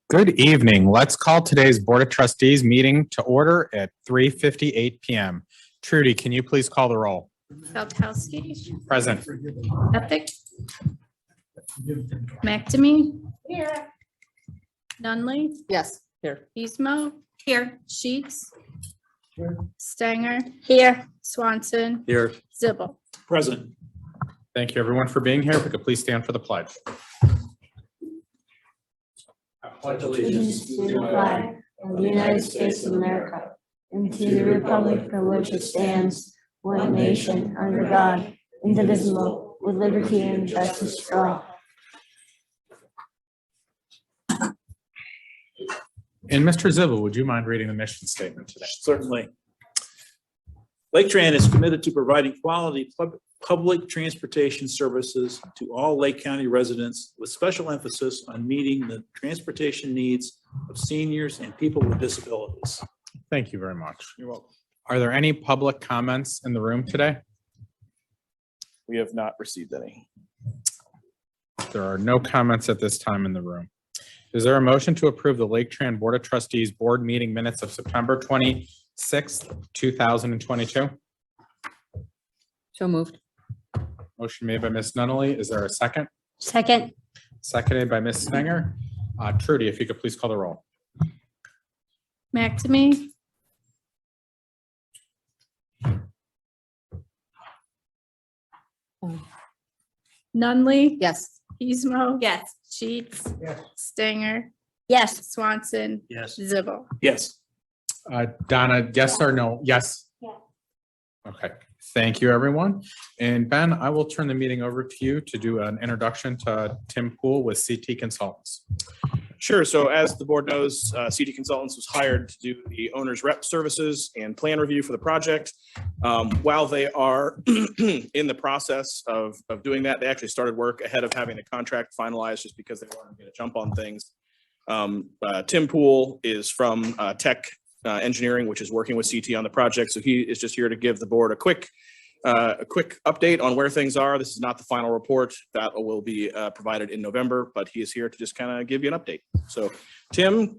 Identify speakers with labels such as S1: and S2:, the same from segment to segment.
S1: Good evening. Let's call today's Board of Trustees meeting to order at 3:58 p.m. Trudy, can you please call the roll?
S2: Felkowski.
S1: Present.
S2: Epic. McNamee. Here. Nunley.
S3: Yes, here.
S2: Pismo. Here. Sheets.
S4: Here.
S2: Stanger. Here. Swanson.
S4: Here.
S2: Zibble.
S4: Present.
S1: Thank you, everyone, for being here. If we could please stand for the pledge.
S4: I pledge
S5: allegiance to the flag of the United States of America and to the republic for which it stands, one nation, under God, indivisible, with liberty and justice for all.
S1: And Mr. Zibble, would you mind reading the mission statement today?
S4: Certainly. Laketran is committed to providing quality public transportation services to all Lake County residents, with special emphasis on meeting the transportation needs of seniors and people with disabilities.
S1: Thank you very much.
S4: You're welcome.
S1: Are there any public comments in the room today?
S4: We have not received any.
S1: There are no comments at this time in the room. Is there a motion to approve the Laketran Board of Trustees Board meeting minutes of September 26th, 2022?
S3: So moved.
S1: Motion made by Ms. Nunnally. Is there a second?
S5: Second.
S1: Seconded by Ms. Stenger. Trudy, if you could please call the roll.
S2: McNamee. Nunley.
S3: Yes.
S2: Pismo. Yes. Sheets.
S4: Yes.
S2: Stanger.
S5: Yes.
S2: Swanson.
S4: Yes.
S2: Zibble.
S4: Yes.
S1: Donna, yes or no? Yes?
S5: Yeah.
S1: Okay, thank you, everyone. And Ben, I will turn the meeting over to you to do an introduction to Tim Poole with CT Consultants.
S6: Sure. So as the board knows, CT Consultants was hired to do the owner's rep services and plan review for the project. While they are in the process of doing that, they actually started work ahead of having the contract finalized just because they wanted to get a jump on things. Tim Poole is from Tech Engineering, which is working with CT on the project. So he is just here to give the board a quick update on where things are. This is not the final report that will be provided in November, but he is here to just kind of give you an update. So Tim,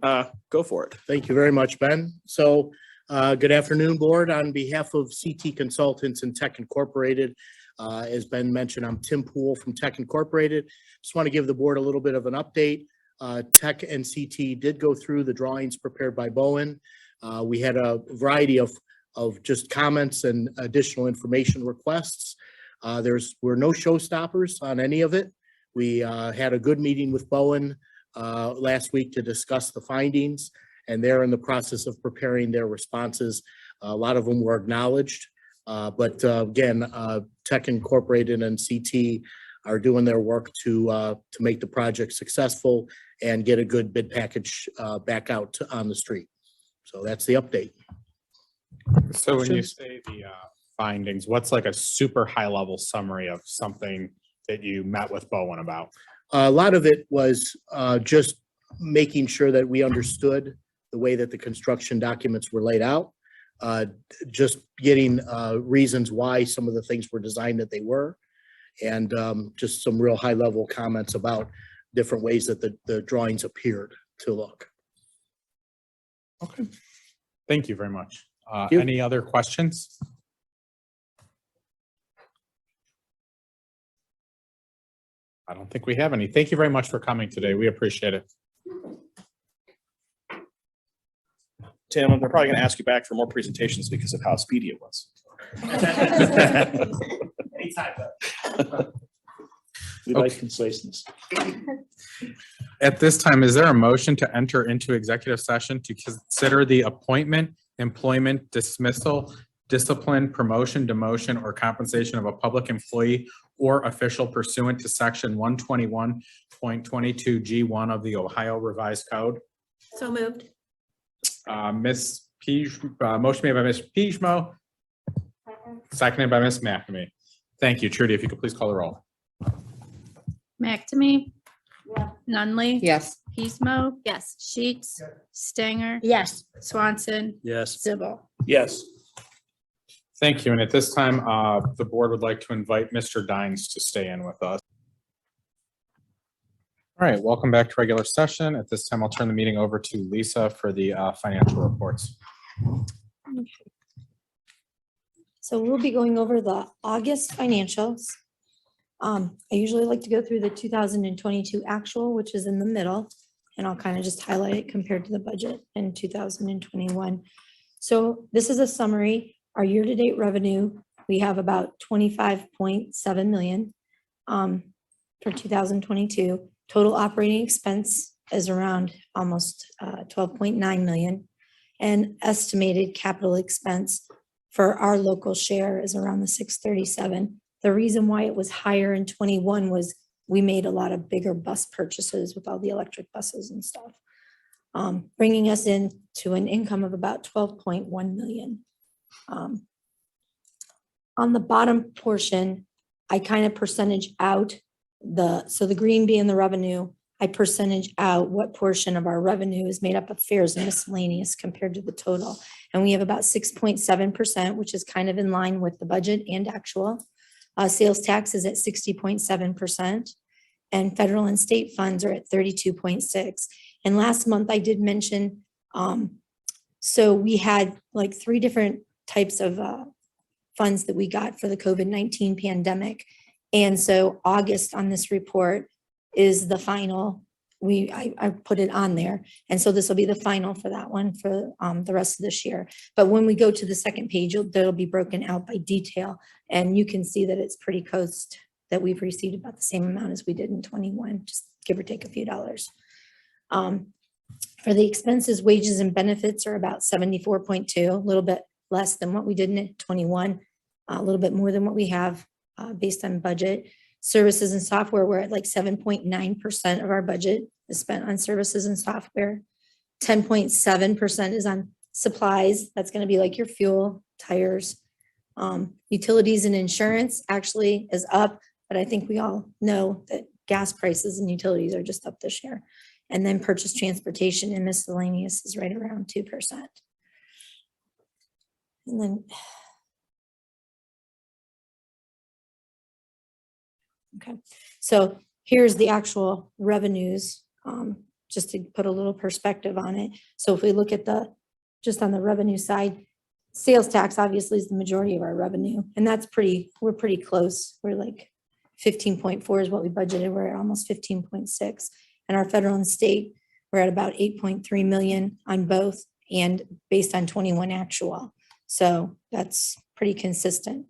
S6: go for it.
S7: Thank you very much, Ben. So good afternoon, board. On behalf of CT Consultants and Tech Incorporated, as Ben mentioned, I'm Tim Poole from Tech Incorporated. Just want to give the board a little bit of an update. Tech and CT did go through the drawings prepared by Bowen. We had a variety of just comments and additional information requests. Were no showstoppers on any of it. We had a good meeting with Bowen last week to discuss the findings, and they're in the process of preparing their responses. A lot of them were acknowledged, but again, Tech Incorporated and CT are doing their work to make the project successful and get a good bid package back out on the street. So that's the update.
S1: So when you say the findings, what's like a super high level summary of something that you met with Bowen about?
S7: A lot of it was just making sure that we understood the way that the construction documents were laid out, just getting reasons why some of the things were designed that they were, and just some real high level comments about different ways that the drawings appeared to look.
S1: Okay, thank you very much.
S7: you.
S1: Any other questions? I don't think we have any. Thank you very much for coming today. We appreciate it.
S6: Tim, they're probably going to ask you back for more presentations because of how speedy it was.
S4: We like conciseness.
S1: At this time, is there a motion to enter into executive session to consider the appointment, employment, dismissal, discipline, promotion, demotion, or compensation of a public employee or official pursuant to section 121.22 G1 of the Ohio Revised Code?
S2: So moved.
S1: Ms. Motion made by Ms. Pismo, seconded by Ms. McNamee. Thank you. Trudy, if you could please call the roll.
S2: McNamee.
S5: Yeah.
S2: Nunley.
S3: Yes.
S2: Pismo. Yes. Sheets. Stanger.
S5: Yes.
S2: Swanson.
S4: Yes.
S2: Zibble.
S4: Yes.
S1: Thank you. And at this time, the board would like to invite Mr. Dines to stay in with us. All right, welcome back to regular session. At this time, I'll turn the meeting over to Lisa for the financial reports.
S8: So we'll be going over the August financials. I usually like to go through the 2022 actual, which is in the middle, and I'll kind of just highlight it compared to the budget in 2021. So this is a summary. Our year-to-date revenue, we have about 25.7 million for 2022. Total operating expense is around almost 12.9 million. And estimated capital expense for our local share is around the 637. The reason why it was higher in 21 was we made a lot of bigger bus purchases with all the electric buses and stuff, bringing us in to an income of about 12.1 million. On the bottom portion, I kind of percentage out so the green being the revenue, I percentage out what portion of our revenue is made up of fares and miscellaneous compared to the total. And we have about 6.7%, which is kind of in line with the budget and actual. Sales tax is at 60.7%, and federal and state funds are at 32.6. And last month I did mention, so we had like 3 different types of funds that we got for the COVID-19 pandemic. And so August on this report is the final. I put it on there. And so this will be the final for that one for the rest of this year. But when we go to the second page, that'll be broken out by detail. And you can see that it's pretty close, that we've received about the same amount as we did in 21, just give or take a few dollars. For the expenses, wages and benefits are about 74.2, a little bit less than what we did in 21, a little bit more than what we have based on budget. Services and software, we're at like 7.9% of our budget is spent on services and software. 10.7% is on supplies. That's going to be like your fuel, tires. Utilities and insurance actually is up, but I think we all know that gas prices and utilities are just up this year. And then purchase transportation and miscellaneous is right around 2%. And then okay, so here's the actual revenues, just to put a little perspective on it. So if we look at just on the revenue side, sales tax obviously is the majority of our revenue, and we're pretty close. We're like 15.4 is what we budgeted. We're at almost 15.6. And our federal and state, we're at about 8.3 million on both, and based on 21 actual. So that's pretty consistent.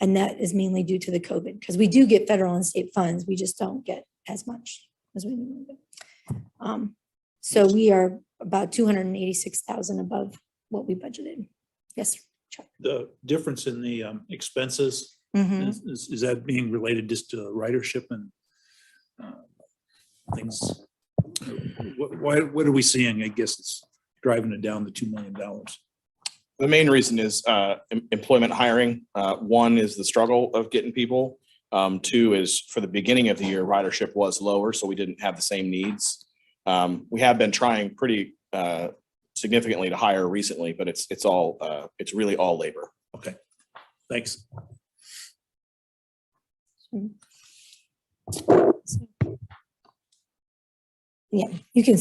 S8: And that is mainly due to the COVID, because we do get federal and state funds. We just don't get as much as we normally do. So we are about 286,000 above what we budgeted. Yes, Chuck.
S4: The difference in the expenses,
S8: Mhm.
S4: is that being related just to ridership and things? What are we seeing? I guess it's driving it down to $2 million.
S6: The main reason is employment hiring. One is the struggle of getting people. 2 is for the beginning of the year, ridership was lower, so we didn't have the same needs. We have been trying pretty significantly to hire recently, but it's really all labor.
S4: Okay, thanks.
S8: Yeah, you can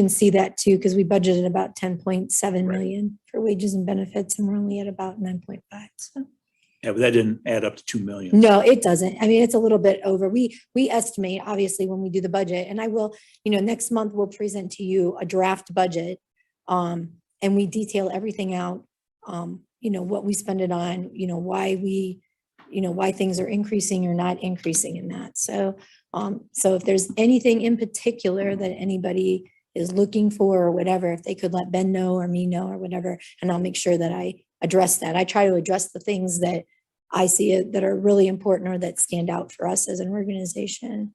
S8: see that too, because we budgeted about 10.7 million for wages and benefits, and we're only at about 9.5. So.
S4: Yeah, but that didn't add up to 2 million.
S8: No, it doesn't. I mean, it's a little bit over. We estimate, obviously, when we do the budget, and I will, next month we'll present to you a draft budget, and we detail everything out, what we spend it on, why things are increasing or not increasing in that. So if there's anything in particular that anybody is looking for or whatever, if they could let Ben know or me know or whatever, and I'll make sure that I address that. I try to address the things that I see that are really important or that stand out for us as an organization.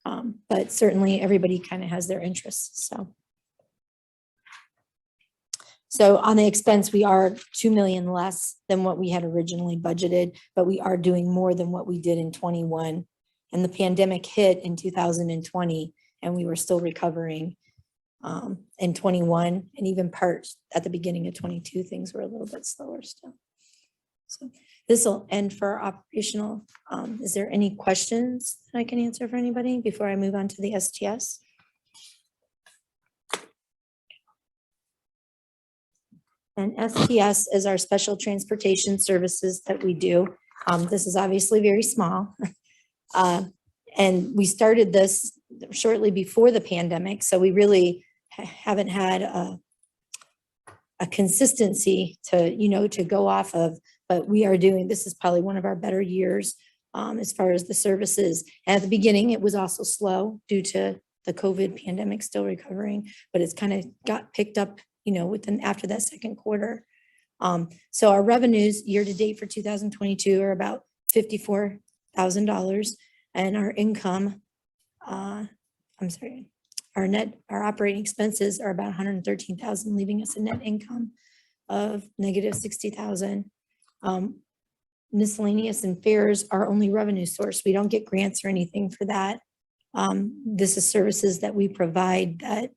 S8: But certainly everybody kind of has their interests. So on the expense, we are 2 million less than what we had originally budgeted, but we are doing more than what we did in 21. And the pandemic hit in 2020, and we were still recovering in 21, and even parts at the beginning of 22, things were a little bit slower still. So this will end for our operational. Is there any questions that I can answer for anybody before I move on to the STS? And STS is our special transportation services that we do. This is obviously very small. And we started this shortly before the pandemic, so we really haven't had a consistency to go off of, but we are doing, this is probably one of our better years as far as the services. And at the beginning, it was also slow due to the COVID pandemic still recovering, but it's kind of got picked up, after that second quarter. So our revenues year to date for 2022 are about $54,000, and our income, our operating expenses are about 113,000, leaving us a net income of negative 60,000. Miscellaneous and fares are only revenue source. We don't get grants or anything for that. This is services that we provide that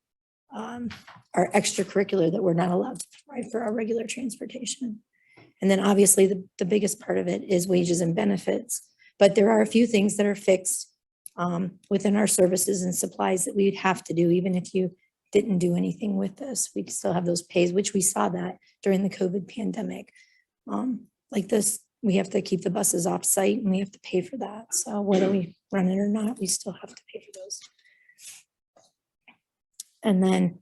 S8: are extracurricular that we're not allowed to provide for our regular transportation. And then obviously the biggest part of it is wages and benefits. But there are a few things that are fixed within our services and supplies that we'd have to do, even if you didn't do anything with this. We'd still have those pays, which we saw that during the COVID pandemic. Like this, we have to keep the buses off site and we have to pay for that. So whether we run it or not, we still have to pay for those. And then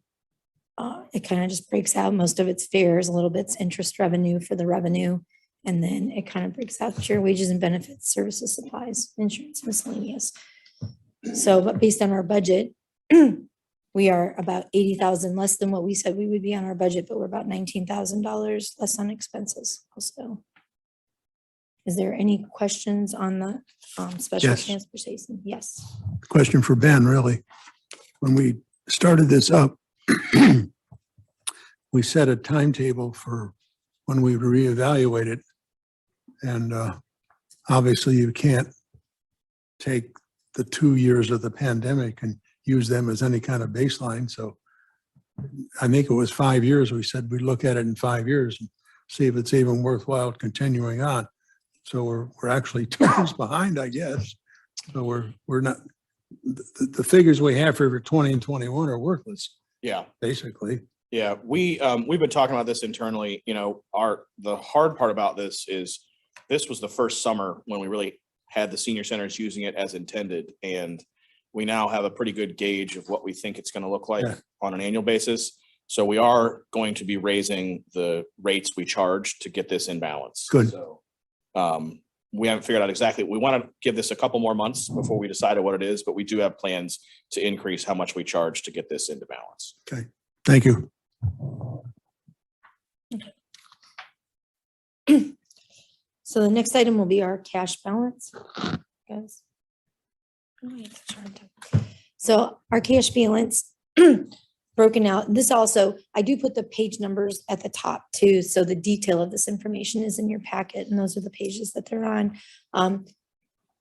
S8: it kind of just breaks out. Most of it's fares, a little bit's interest revenue for the revenue. And then it kind of breaks out your wages and benefits, services, supplies, insurance, miscellaneous. So, but based on our budget, we are about 80,000 less than what we said we would be on our budget, but we're about $19,000 less on expenses also. Is there any questions on the special
S9: Yes.
S8: transportation? Yes.
S9: Question for Ben, really. When we started this up, we set a timetable for when we would reevaluate it. And obviously you can't take the 2 years of the pandemic and use them as any kind of baseline. So I think it was 5 years. We said we'd look at it in 5 years and see if it's even worthwhile continuing on. So we're actually 2 years behind, I guess. So we're not, the figures we have for 20 and 21 are worthless,
S6: Yeah.
S9: basically.
S6: Yeah, we've been talking about this internally. The hard part about this is this was the first summer when we really had the senior centers using it as intended. And we now have a pretty good gauge of what we think it's going to look like on an annual basis. So we are going to be raising the rates we charge to get this in balance.
S9: Good.
S6: So we haven't figured out exactly. We want to give this a couple more months before we decided what it is, but we do have plans to increase how much we charge to get this into balance.
S9: Okay, thank you.
S8: So the next item will be our cash balance. Guys. Oh, I have the chart up. So our cash balance broken out. This also, I do put the page numbers at the top too. So the detail of this information is in your packet and those are the pages that they're on.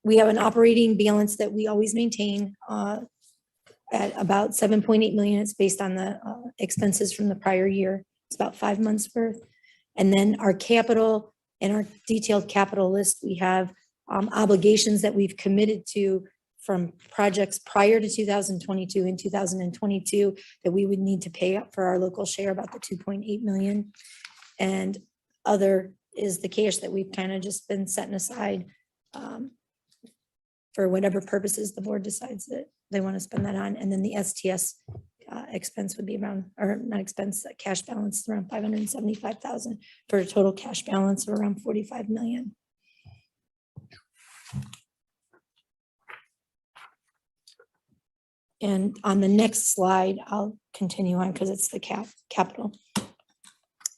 S8: We have an operating balance that we always maintain at about 7.8 million. It's based on the expenses from the prior year. It's about 5 months worth. And then our capital and our detailed capital list, we have obligations that we've committed to from projects prior to 2022 and 2022 that we would need to pay up for our local share, about the 2.8 million. And other is the cash that we've kind of just been setting aside for whatever purposes the board decides that they want to spend that on. And then the STS expense would be around, or not expense, cash balance around 575,000 for a total cash balance of around 45 million. And on the next slide, I'll continue on because it's the capital.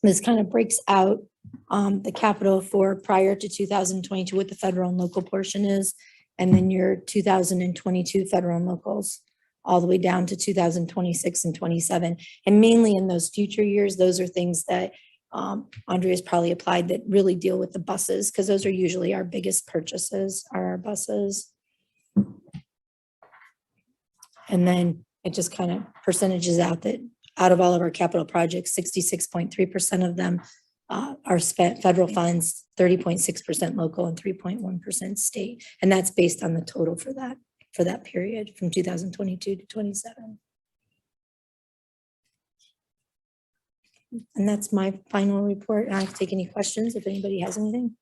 S8: This kind of breaks out the capital for prior to 2022, what the federal and local portion is, and then your 2022 federal and locals, all the way down to 2026 and 27. And mainly in those future years, those are things that Andrea's probably applied that really deal with the buses, because those are usually our biggest purchases, are our buses. And then it just kind of percentages out that out of all of our capital projects, 66.3% of them are spent, federal funds, 30.6% local and 3.1% state. And that's based on the total for that period from 2022 to 27. And that's my final report. I can take any questions if anybody has anything.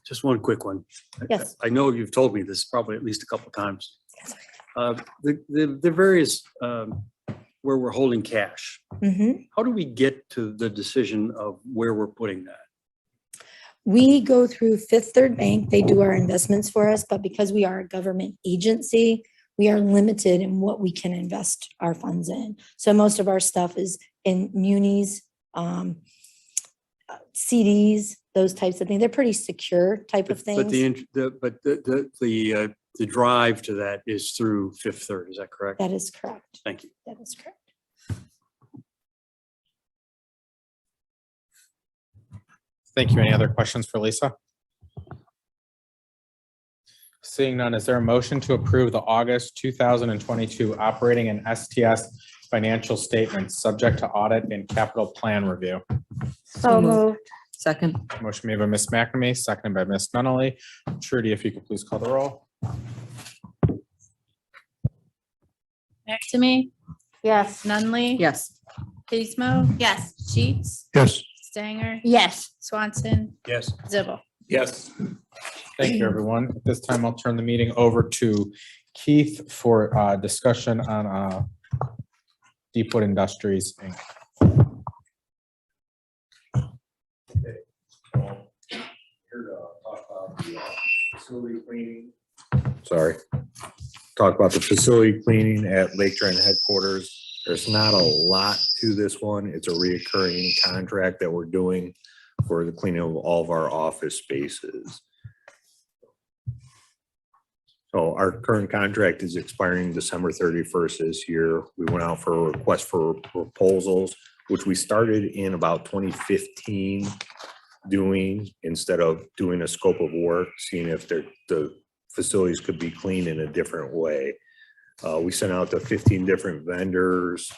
S10: Just one quick one.
S8: Yes.
S10: I know you've told me this probably at least a couple of times. The various, where we're holding cash,
S8: Mhm.
S10: how do we get to the decision of where we're putting that?
S8: We go through Fifth Third Bank. They do our investments for us, but because we are a government agency, we are limited in what we can invest our funds in. So most of our stuff is in munis, CDs, those types of things. They're pretty secure type of
S10: But
S8: things.
S10: the drive to that is through Fifth Third, is that correct?
S8: That is correct.
S10: Thank you.
S8: That is correct.
S1: Thank you. Any other questions for Lisa? Seeing none, is there a motion to approve the August 2022 operating and STS financial statements subject to audit and capital plan review?
S5: So moved.
S3: Second.
S1: Motion made by Ms. McNamee, seconded by Ms. Nunley. Trudy, if you could please call the roll.
S2: McNamee,
S5: Yes.
S2: Nunley.
S3: Yes.
S2: Pismo. Yes. Sheets,
S9: Yes.
S2: Stanger,
S5: Yes.
S2: Swanson,
S10: Yes.
S2: Zibble.
S4: Yes.
S1: Thank you, everyone. At this time, I'll turn the meeting over to Keith for discussion on Deepwood Industries, Inc.
S11: Facility cleaning. Sorry. Talk about the facility cleaning at Laketran headquarters. There's not a lot to this one. It's a reoccurring contract that we're doing for the cleaning of all of our office spaces. So our current contract is expiring December 31st this year. We went out for a request for proposals, which we started in about 2015 doing, instead of doing a scope of work, seeing if the facilities could be cleaned in a different way. We sent out to 15 different vendors,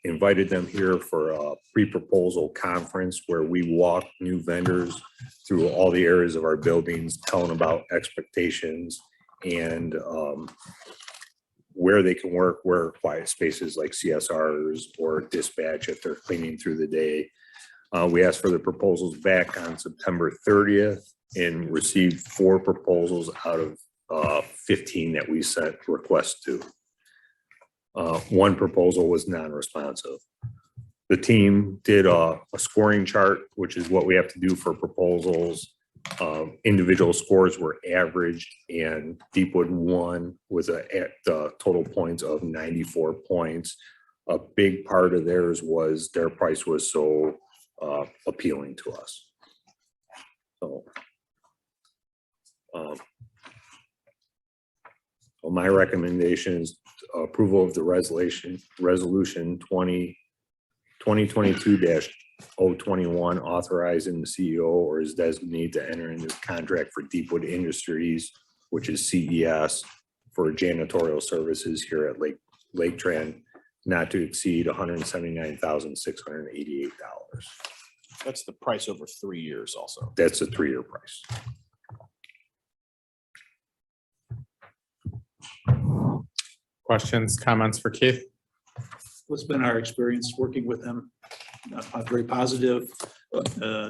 S11: invited them here for a pre-proposal conference where we walk new vendors through all the areas of our buildings, telling about expectations and where they can work, where quiet spaces like CSRs or dispatch if they're cleaning through the day. We asked for the proposals back on September 30th and received 4 proposals out of 15 that we sent requests to. 1 proposal was non-responsive. The team did a scoring chart, which is what we have to do for proposals. Individual scores were averaged and Deepwood won with the total points of 94 points. A big part of theirs was their price was so appealing to us. So, well, my recommendation is approval of the resolution 2022-021, authorizing the CEO or his designee to enter into a contract for Deepwood Industries, which is CES, for janitorial services here at Laketran, not to exceed $179,688.
S6: That's the price over 3 years also.
S11: That's a 3-year price.
S1: Questions, comments for Keith?
S4: What's been our experience working with them? Very positive,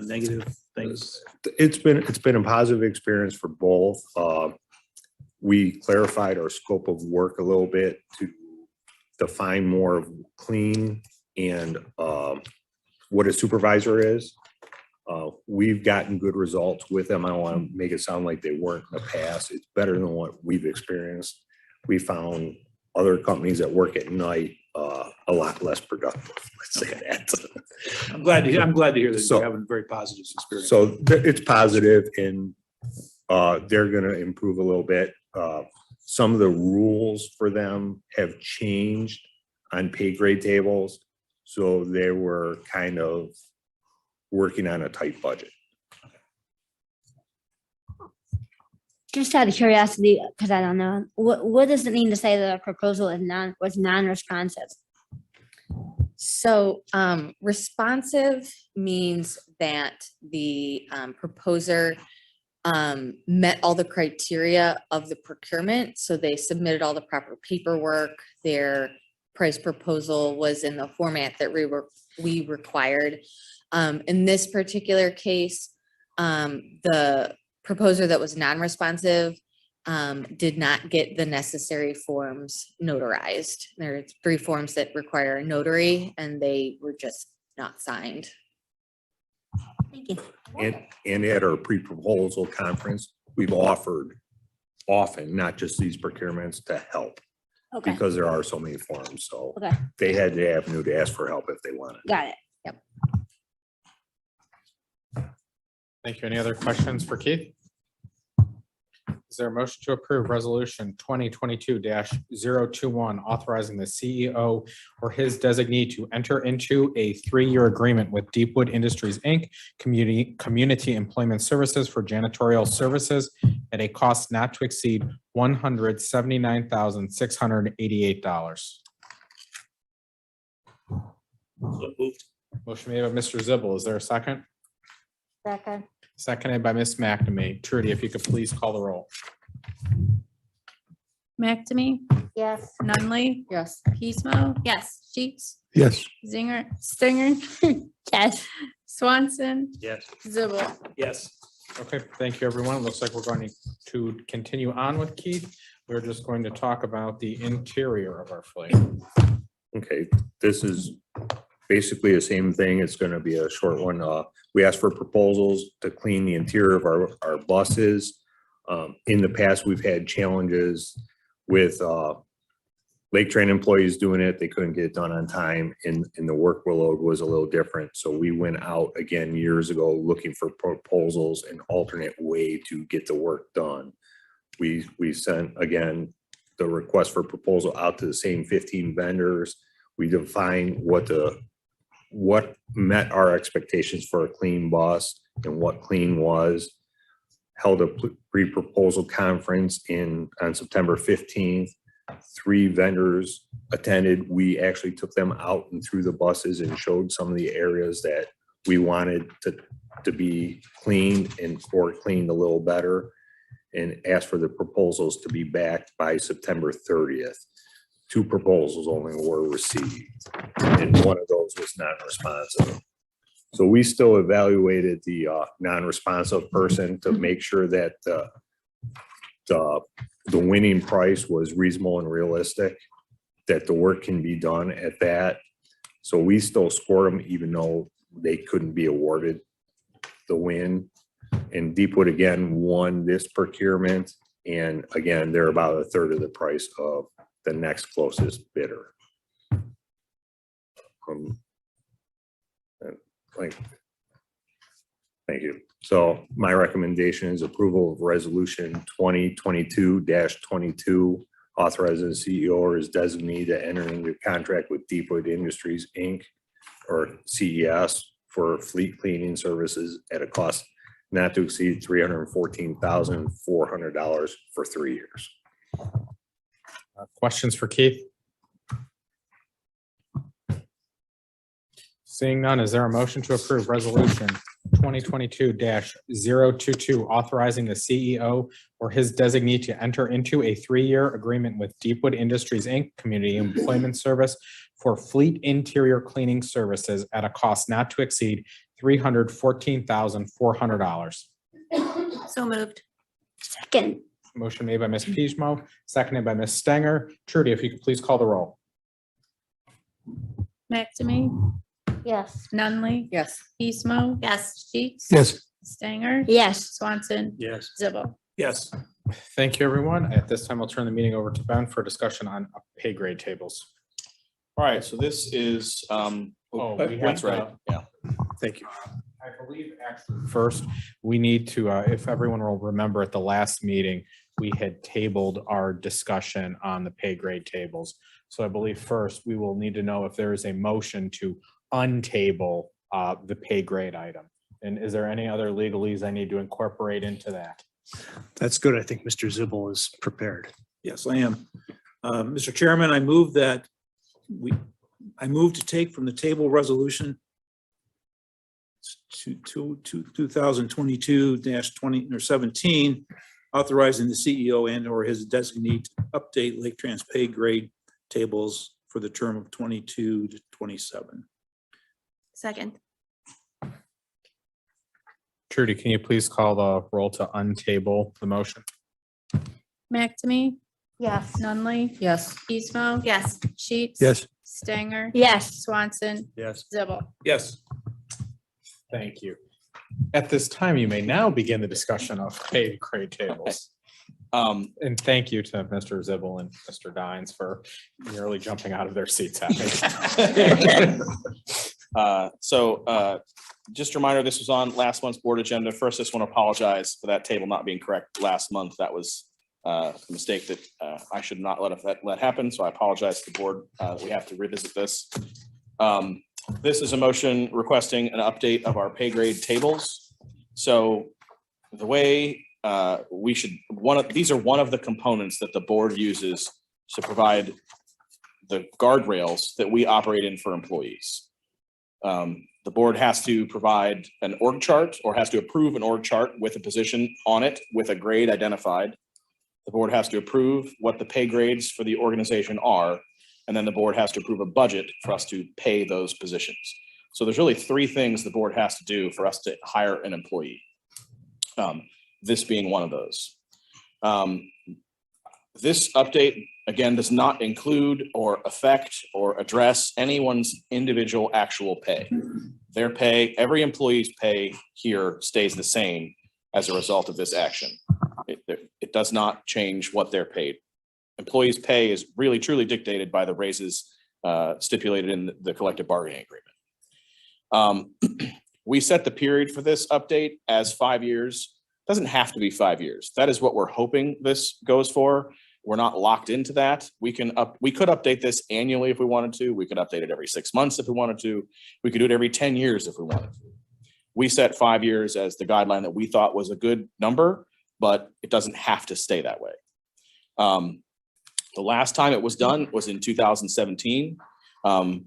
S4: negative things?
S11: It's been a positive experience for both. We clarified our scope of work a little bit to define more of clean and what a supervisor is. We've gotten good results with them. I don't want to make it sound like they weren't in the past. It's better than what we've experienced. We found other companies that work at night a lot less productive. Let's say that.
S4: I'm glad to hear that
S11: So-
S4: you're having very positive experience.
S11: So it's positive and they're gonna improve a little bit. Some of the rules for them have changed on pay grade tables. So they were kind of working on a tight budget.
S5: Just out of curiosity, because I don't know, what does it mean to say that a proposal is was non-responsive?
S3: So responsive means that the proposer met all the criteria of the procurement. So they submitted all the proper paperwork. Their price proposal was in the format that we required. In this particular case, the proposer that was non-responsive did not get the necessary forms notarized. There's 3 forms that require a notary and they were just not signed.
S8: Thank you.
S11: And at our pre-proposal conference, we've offered often, not just these procurements, to help
S8: Okay,
S11: because there are so many forms. So
S8: okay,
S11: they had the avenue to ask for help if they wanted.
S8: got it.
S1: Thank you. Any other questions for Keith? Is there a motion to approve resolution 2022-021 authorizing the CEO or his designee to enter into a 3-year agreement with Deepwood Industries, Inc., Community Employment Services for janitorial services at a cost not to exceed $179,688?
S4: So moved.
S1: Motion made by Mr. Zibble. Is there a second?
S5: Second.
S1: Seconded by Ms. McNamee. Trudy, if you could please call the roll.
S2: McNamee,
S5: Yes.
S2: Nunley,
S3: Yes.
S2: Pismo. Yes. Sheets,
S9: Yes.
S2: Stinger,
S5: Yes.
S2: Swanson,
S10: Yes.
S2: Zibble.
S4: Yes.
S1: Okay, thank you, everyone. Looks like we're going to continue on with Keith. We're just going to talk about the interior of our fleet.
S11: Okay, this is basically the same thing. It's gonna be a short one. We asked for proposals to clean the interior of our buses. In the past, we've had challenges with Laketran employees doing it. They couldn't get it done on time and the workload was a little different. So we went out again years ago looking for proposals, an alternate way to get the work done. We sent, again, the request for proposal out to the same 15 vendors. We defined what met our expectations for a clean bus and what clean was. Held a pre-proposal conference on September 15th. 3 vendors attended. We actually took them out and through the buses and showed some of the areas that we wanted to be cleaned or cleaned a little better, and asked for the proposals to be back by September 30th. 2 proposals only were received, and one of those was non-responsive. So we still evaluated the non-responsive person to make sure that the winning price was reasonable and realistic, that the work can be done at that. So we still scored them even though they couldn't be awarded the win. And Deepwood again won this procurement. And again, they're about 1/3 of the price of the next closest bidder. Thank you. So my recommendation is approval of resolution 2022-22, authorizing the CEO or his designee to enter into contract with Deepwood Industries, Inc., or CES, for fleet cleaning services at a cost not to exceed $314,400 for 3 years.
S1: Questions for Keith? Seeing none, is there a motion to approve resolution 2022-022, authorizing the CEO or his designee to enter into a 3-year agreement with Deepwood Industries, Inc., Community Employment Service for fleet interior cleaning services at a cost not to exceed $314,400?
S2: So moved.
S5: Second.
S1: Motion made by Ms. Pismo, seconded by Ms. Stenger. Trudy, if you could please call the roll.
S2: McNamee,
S5: Yes.
S2: Nunley,
S3: Yes.
S2: Pismo. Yes. Sheets.
S9: Yes.
S2: Stanger.
S5: Yes.
S2: Swanson.
S10: Yes.
S2: Zibble.
S4: Yes.
S1: Thank you, everyone. At this time, I'll turn the meeting over to Ben for discussion on pay grade tables.
S6: All right, so this is,
S1: we have
S6: that's right,
S1: to-
S6: yeah. Thank you.
S1: I believe actually first, we need to, if everyone will remember at the last meeting, we had tabled our discussion on the pay grade tables. So I believe first, we will need to know if there is a motion to untable the pay grade item. And is there any other legalese I need to incorporate into that?
S10: That's good. I think Mr. Zibble is prepared.
S4: Yes, I am. Mr. Chairman, I move that I move to take from the table resolution to 2022-20 or 17, authorizing the CEO and or his designee to update Laketran's pay grade tables for the term of 22 to 27.
S2: Second.
S1: Trudy, can you please call the roll to untable the motion?
S2: McNamee,
S5: Yes.
S2: Nunley,
S3: Yes.
S2: Pismo. Yes. Sheets.
S9: Yes.
S2: Stanger.
S5: Yes.
S2: Swanson,
S10: Yes.
S2: Zibble.
S4: Yes.
S1: Thank you. At this time, you may now begin the discussion of pay grade tables. And thank you to Mr. Zibble and Mr. Dines for nearly jumping out of their seats at me.
S6: Just a reminder, this was on last month's board agenda. First, I just want to apologize for that table not being correct last month. That was a mistake that I should not let happen. So I apologize to the board. We have to revisit this. This is a motion requesting an update of our pay grade tables. So the way these are one of the components that the board uses to provide the guardrails that we operate in for employees. The board has to provide an org chart or has to approve an org chart with a position on it with a grade identified. The board has to approve what the pay grades for the organization are, and then the board has to approve a budget for us to pay those positions. So there's really three things the board has to do for us to hire an employee. This being one of those. This update, again, does not include or affect or address anyone's individual actual pay. Their pay, every employee's pay here stays the same as a result of this action. It does not change what they're paid. Employees' pay is really truly dictated by the raises stipulated in the collective bargaining agreement. We set the period for this update as 5 years. Doesn't have to be 5 years. That is what we're hoping this goes for. We're not locked into that. We could update this annually if we wanted to. We could update it every 6 months if we wanted to. We could do it every 10 years if we wanted to. We set 5 years as the guideline that we thought was a good number, but it doesn't have to stay that way. The last time it was done was in 2017.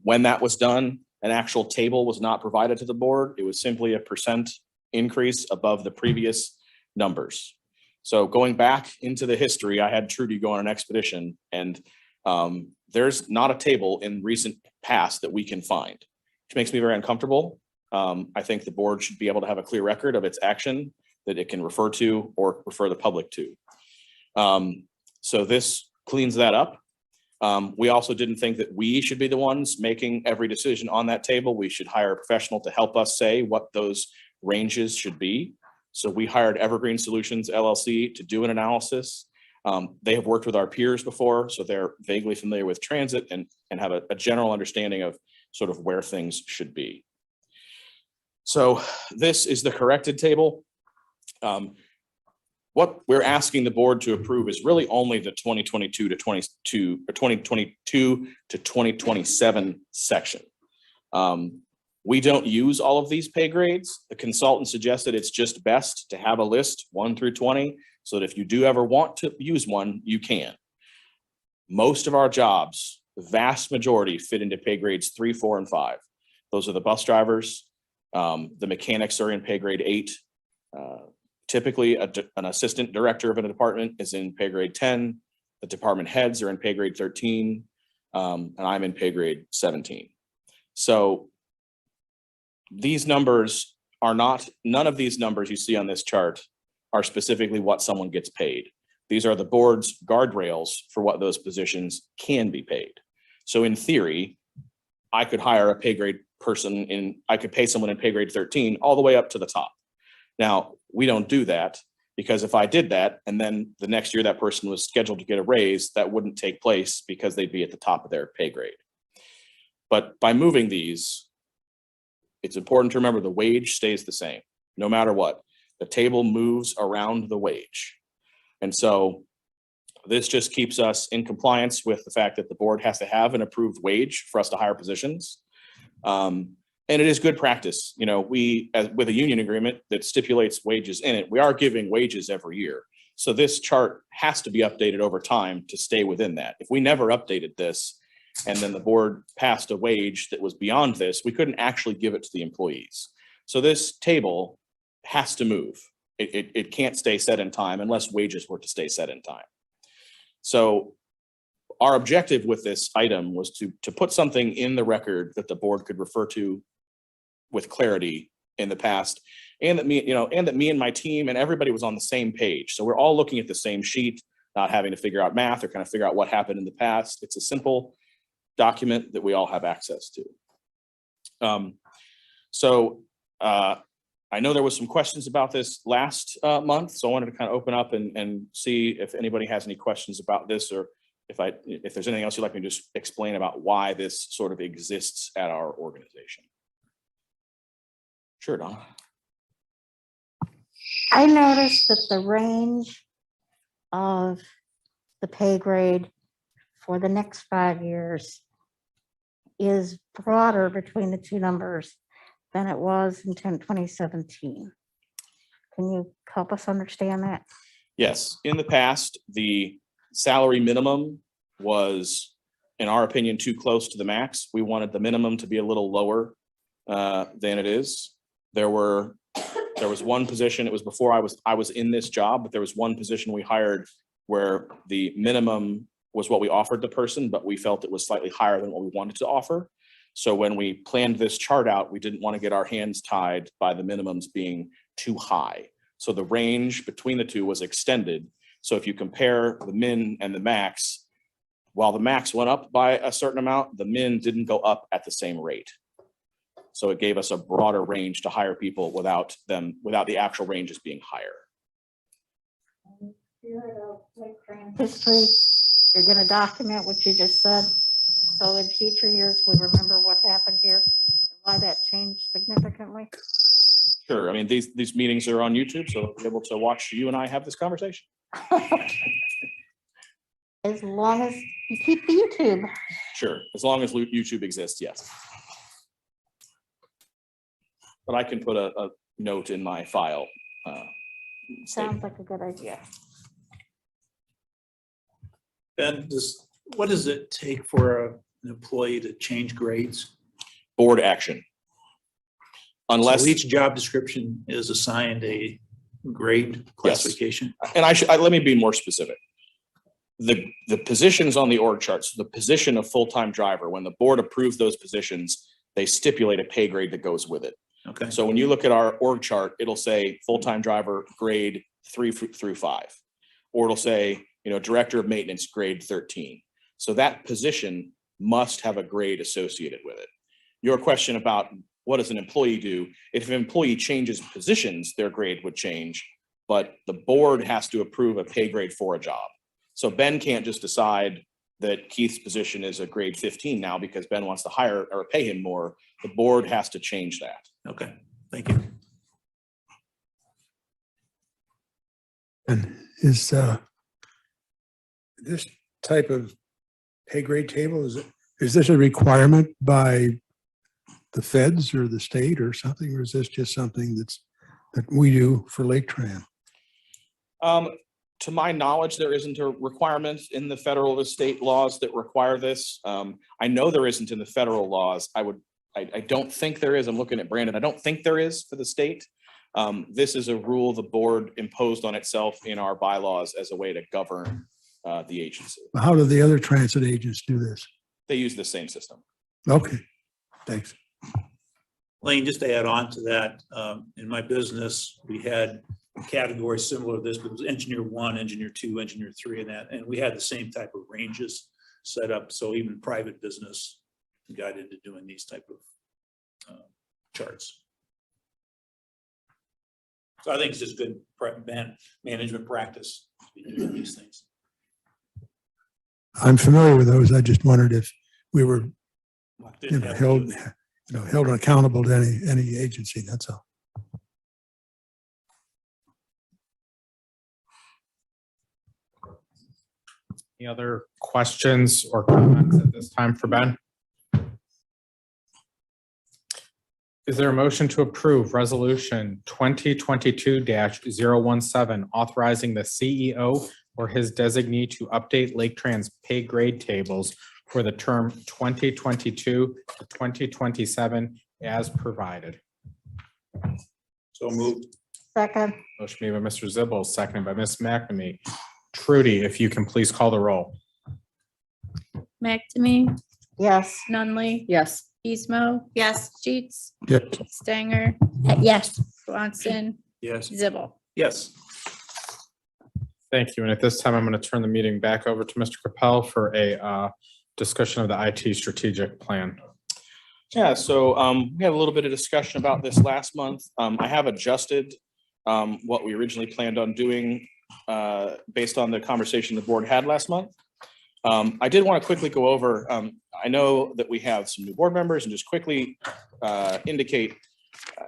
S6: When that was done, an actual table was not provided to the board. It was simply a % increase above the previous numbers. So going back into the history, I had Trudy go on an expedition, and there's not a table in recent past that we can find, which makes me very uncomfortable. I think the board should be able to have a clear record of its action that it can refer to or refer the public to. So this cleans that up. We also didn't think that we should be the ones making every decision on that table. We should hire a professional to help us say what those ranges should be. So we hired Evergreen Solutions LLC to do an analysis. They have worked with our peers before, so they're vaguely familiar with transit and have a general understanding of sort of where things should be. So this is the corrected table. What we're asking the board to approve is really only the 2022 to 2027 section. We don't use all of these pay grades. The consultant suggested it's just best to have a list 1 through 20, so that if you do ever want to use one, you can. Most of our jobs, the vast majority, fit into pay grades 3, 4, and 5. Those are the bus drivers. The mechanics are in pay grade 8. Typically, an assistant director of a department is in pay grade 10. The department heads are in pay grade 13, and I'm in pay grade 17. So these numbers are not, none of these numbers you see on this chart are specifically what someone gets paid. These are the board's guardrails for what those positions can be paid. So in theory, I could hire a pay grade person I could pay someone in pay grade 13 all the way up to the top. Now, we don't do that, because if I did that and then the next year that person was scheduled to get a raise, that wouldn't take place because they'd be at the top of their pay grade. But by moving these, it's important to remember the wage stays the same, no matter what. The table moves around the wage. And so this just keeps us in compliance with the fact that the board has to have an approved wage for us to hire positions. And it is good practice. You know, with a union agreement that stipulates wages in it, we are giving wages every year. So this chart has to be updated over time to stay within that. If we never updated this, and then the board passed a wage that was beyond this, we couldn't actually give it to the employees. So this table has to move. It can't stay set in time unless wages were to stay set in time. So our objective with this item was to put something in the record that the board could refer to with clarity in the past, and that me and my team and everybody was on the same page. So we're all looking at the same sheet, not having to figure out math or kind of figure out what happened in the past. It's a simple document that we all have access to. I know there was some questions about this last month, so I wanted to kind of open up and see if anybody has any questions about this, or if there's anything else you'd like me to just explain about why this sort of exists at our organization. Sure, Donna.
S5: I noticed that the range of the pay grade for the next 5 years is broader between the two numbers than it was in 2017. Can you help us understand that?
S6: Yes, in the past, the salary minimum was, in our opinion, too close to the max. We wanted the minimum to be a little lower than it is. There was one position, it was before I was in this job, but there was one position we hired where the minimum was what we offered the person, but we felt it was slightly higher than what we wanted to offer. So when we planned this chart out, we didn't want to get our hands tied by the minimums being too high. So the range between the two was extended. So if you compare the min and the max, while the max went up by a certain amount, the min didn't go up at the same rate. So it gave us a broader range to hire people without the actual ranges being higher.
S5: History, you're gonna document what you just said, so in future years, we remember what happened here, and why that changed significantly.
S6: Sure, I mean, these meetings are on YouTube, so you'll be able to watch you and I have this conversation.
S5: As long as you keep the YouTube.
S6: Sure, as long as YouTube exists, yes. But I can put a note in my file.
S5: Sounds like a good idea.
S4: Ben, what does it take for an employee to change grades?
S6: Board action. Unless,
S4: So each job description is assigned a grade classification?
S6: and let me be more specific. The positions on the org chart, so the position of full-time driver, when the board approves those positions, they stipulate a pay grade that goes with it.
S4: Okay.
S6: So when you look at our org chart, it'll say full-time driver grade 3 through 5, or it'll say, director of maintenance grade 13. So that position must have a grade associated with it. Your question about what does an employee do? If an employee changes positions, their grade would change, but the board has to approve a pay grade for a job. So Ben can't just decide that Keith's position is a grade 15 now because Ben wants to hire or pay him more. The board has to change that.
S4: Okay, thank you.
S9: And is this type of pay grade table, is this a requirement by the feds or the state or something, or is this just something that we do for Laketran?
S6: To my knowledge, there isn't a requirement in the federal or state laws that require this. I know there isn't in the federal laws. I don't think there is. I'm looking at Brandon. I don't think there is for the state. This is a rule the board imposed on itself in our bylaws as a way to govern the agency.
S9: How do the other transit agents do this?
S6: They use the same system.
S9: Okay, thanks.
S4: Lane, just to add on to that, in my business, we had categories similar to this, but it was engineer 1, engineer 2, engineer 3, and we had the same type of ranges set up. So even private business got into doing these type of charts. So I think it's just good management practice to be doing these things.
S9: I'm familiar with those. I just wondered if we were
S4: Didn't have to do it.
S9: held accountable to any agency, that's all.
S1: Any other questions or comments at this time for Ben? Is there a motion to approve resolution 2022-017 authorizing the CEO or his designee to update Laketran's pay grade tables for the term 2022 to 2027 as provided.
S4: So moved.
S5: Second.
S1: Motion made by Mr. Zibble, seconded by Ms. McNamee. Trudy, if you can please call the roll.
S2: McNamee,
S5: Yes.
S2: Nunley,
S3: Yes.
S2: Pismo. Yes. Sheets,
S9: Yes.
S2: Stanger,
S5: Yes.
S2: Swanson,
S4: Yes.
S2: Zibble.
S4: Yes.
S1: Thank you. And at this time, I'm going to turn the meeting back over to Mr. Capel for a discussion of the IT strategic plan.
S6: Yeah, so we had a little bit of discussion about this last month. I have adjusted what we originally planned on doing based on the conversation the board had last month. I did want to quickly go over, I know that we have some new board members, and just quickly indicate,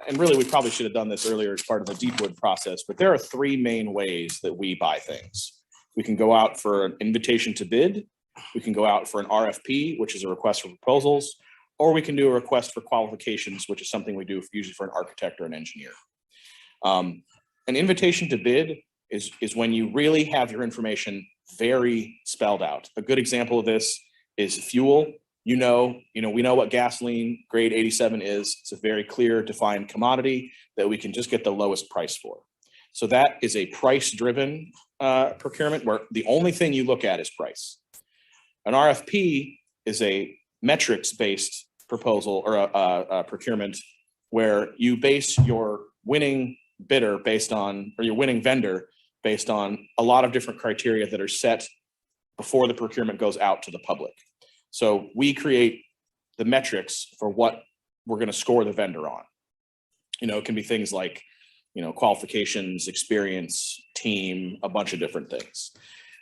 S6: and really we probably should have done this earlier as part of the Deepwood process, but there are three main ways that we buy things. We can go out for an invitation to bid, we can go out for an RFP, which is a request for proposals, or we can do a request for qualifications, which is something we do usually for an architect or an engineer. An invitation to bid is when you really have your information very spelled out. A good example of this is fuel. We know what gasoline grade 87 is. It's a very clear defined commodity that we can just get the lowest price for. So that is a price-driven procurement where the only thing you look at is price. An RFP is a metrics-based proposal or a procurement where you base your winning bidder based on, or your winning vendor based on a lot of different criteria that are set before the procurement goes out to the public. So we create the metrics for what we're going to score the vendor on. It can be things like, qualifications, experience, team, a bunch of different things.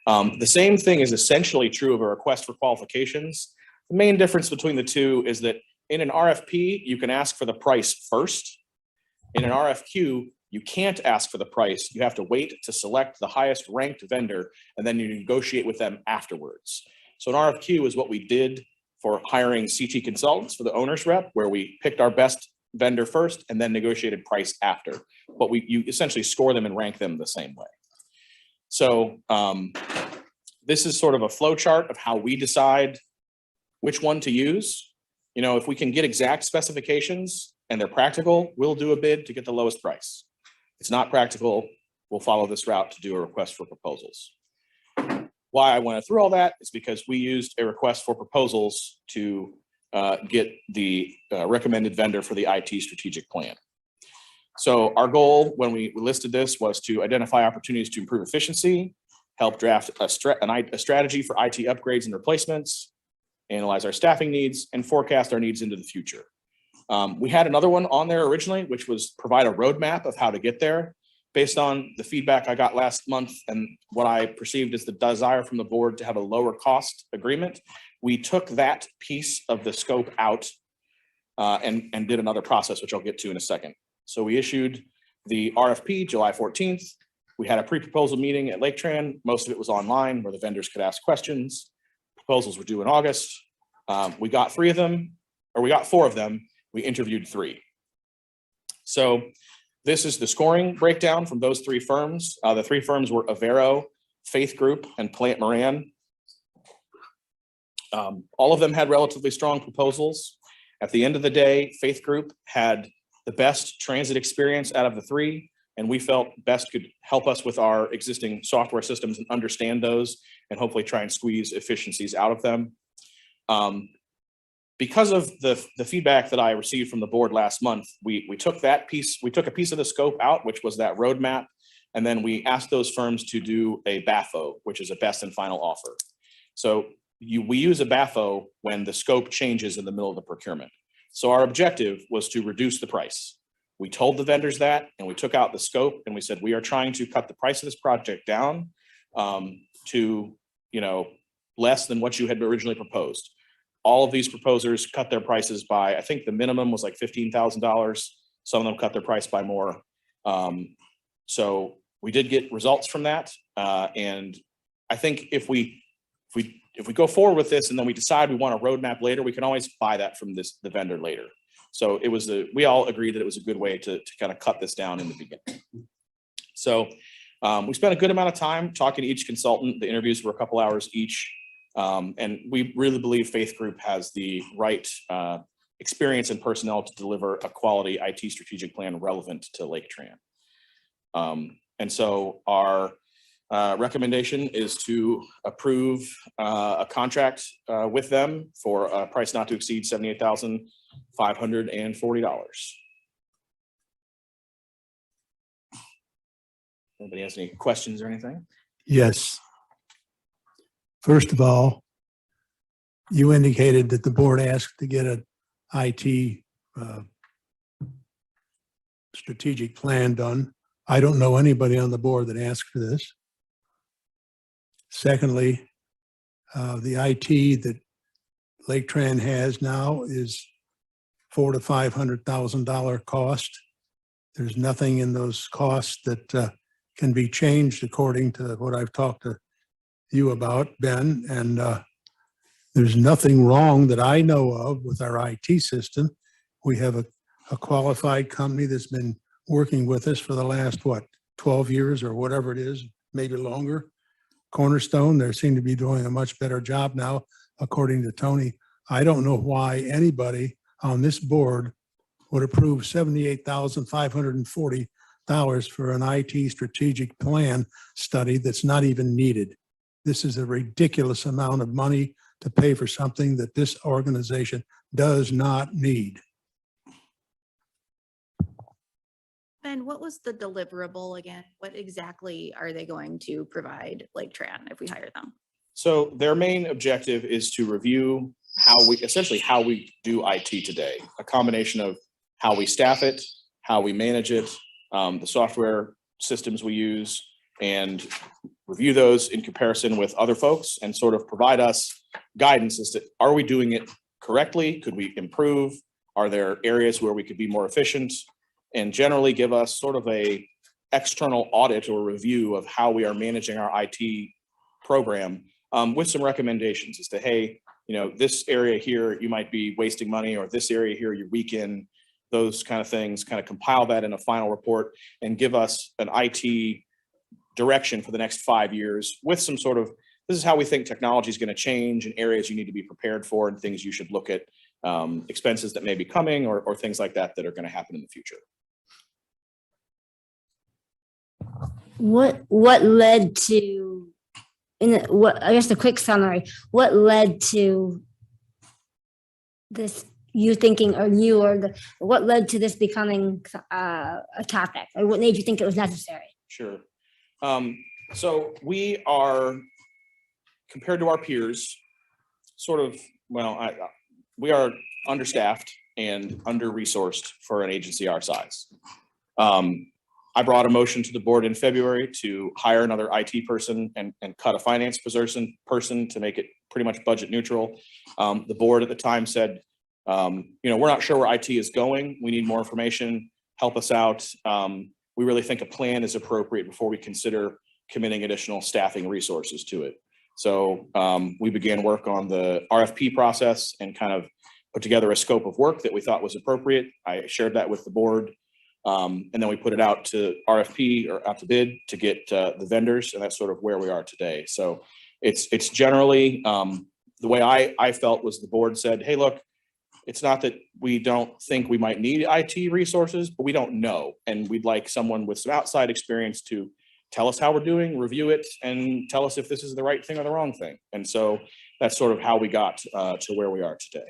S6: The same thing is essentially true of a request for qualifications. The main difference between the two is that in an RFP, you can ask for the price first. In an RFQ, you can't ask for the price. You have to wait to select the highest ranked vendor, and then you negotiate with them afterwards. So an RFQ is what we did for hiring CT consultants for the owner's rep, where we picked our best vendor first and then negotiated price after. But you essentially score them and rank them the same way. So this is sort of a flow chart of how we decide which one to use. If we can get exact specifications and they're practical, we'll do a bid to get the lowest price. If it's not practical, we'll follow this route to do a request for proposals. Why I went through all that is because we used a request for proposals to get the recommended vendor for the IT strategic plan. So our goal when we listed this was to identify opportunities to improve efficiency, help draft a strategy for IT upgrades and replacements, analyze our staffing needs, and forecast our needs into the future. We had another one on there originally, which was provide a roadmap of how to get there based on the feedback I got last month and what I perceived as the desire from the board to have a lower cost agreement. We took that piece of the scope out and did another process, which I'll get to in a second. So we issued the RFP July 14th. We had a pre-proposal meeting at Laketran. Most of it was online where the vendors could ask questions. Proposals were due in August. We got 4 of them. We interviewed 3. So this is the scoring breakdown from those 3 firms. The 3 firms were Avero, Faith Group, and Plant Moran. All of them had relatively strong proposals. At the end of the day, Faith Group had the best transit experience out of the 3, and we felt best could help us with our existing software systems and understand those and hopefully try and squeeze efficiencies out of them. Because of the feedback that I received from the board last month, we took a piece of the scope out, which was that roadmap, and then we asked those firms to do a BAFO, which is a best and final offer. So we use a BAFO when the scope changes in the middle of the procurement. So our objective was to reduce the price. We told the vendors that, and we took out the scope, and we said, we are trying to cut the price of this project down to less than what you had originally proposed. All of these proposers cut their prices by, I think the minimum was like $15,000. Some of them cut their price by more. So we did get results from that. And I think if we go forward with this and then we decide we want a roadmap later, we can always buy that from the vendor later. So we all agreed that it was a good way to kind of cut this down in the beginning. So we spent a good amount of time talking to each consultant. The interviews were a couple hours each. And we really believe Faith Group has the right experience and personnel to deliver a quality IT strategic plan relevant to Laketran. And so our recommendation is to approve a contract with them for a price not to exceed $78,540. Anybody has any questions or anything?
S9: Yes. First of all, you indicated that the board asked to get an IT strategic plan done. I don't know anybody on the board that asked for this. Secondly, the IT that Laketran has now is $400,000 to $500,000 cost. There's nothing in those costs that can be changed according to what I've talked to you about, Ben, and there's nothing wrong that I know of with our IT system. We have a qualified company that's been working with us for the last, 12 years or whatever it is, maybe longer. Cornerstone, they seem to be doing a much better job now, according to Tony. I don't know why anybody on this board would approve $78,540 for an IT strategic plan study that's not even needed. This is a ridiculous amount of money to pay for something that this organization does not need.
S2: Ben, what was the deliverable again? What exactly are they going to provide Laketran if we hire them?
S6: So their main objective is to review essentially how we do IT today, a combination of how we staff it, how we manage it, the software systems we use, and review those in comparison with other folks and sort of provide us guidance as to, are we doing it correctly? Could we improve? Are there areas where we could be more efficient? And generally give us sort of a external audit or review of how we are managing our IT program with some recommendations as to, hey, this area here, you might be wasting money, or this area here, you're weak in, those kind of things, kind of compile that in a final report and give us an IT direction for the next 5 years with some sort of, this is how we think technology is going to change and areas you need to be prepared for and things you should look at, expenses that may be coming or things like that that are going to happen in the future.
S5: What led to, I guess the quick summary, what led to this, what led to this becoming a topic, or what made you think it was necessary?
S6: Sure. So we are, compared to our peers, sort of, we are understaffed and under-resourced for an agency our size. I brought a motion to the board in February to hire another IT person and cut a finance person to make it pretty much budget neutral. The board at the time said, we're not sure where IT is going. We need more information. Help us out. We really think a plan is appropriate before we consider committing additional staffing resources to it. So we began work on the RFP process and kind of put together a scope of work that we thought was appropriate. I shared that with the board. And then we put it out to RFP or out to bid to get the vendors, and that's sort of where we are today. So it's generally the way I felt was the board said, hey, look, it's not that we don't think we might need IT resources, but we don't know. And we'd like someone with some outside experience to tell us how we're doing, review it, and tell us if this is the right thing or the wrong thing. And so that's sort of how we got to where we are today.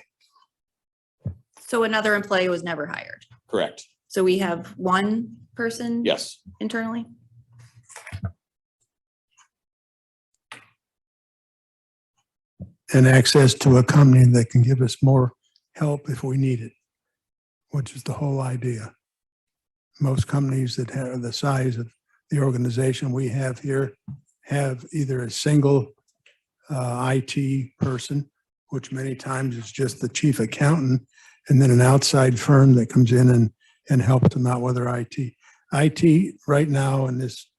S2: So another employee was never hired.
S6: Correct.
S2: So we have one person?
S6: Yes.
S2: Internally?
S9: And access to a company that can give us more help if we need it, which is the whole idea. Most companies that have the size of the organization we have here have either a single IT person, which many times is just the chief accountant, and then an outside firm that comes in and helps them out with their IT. IT right now in this,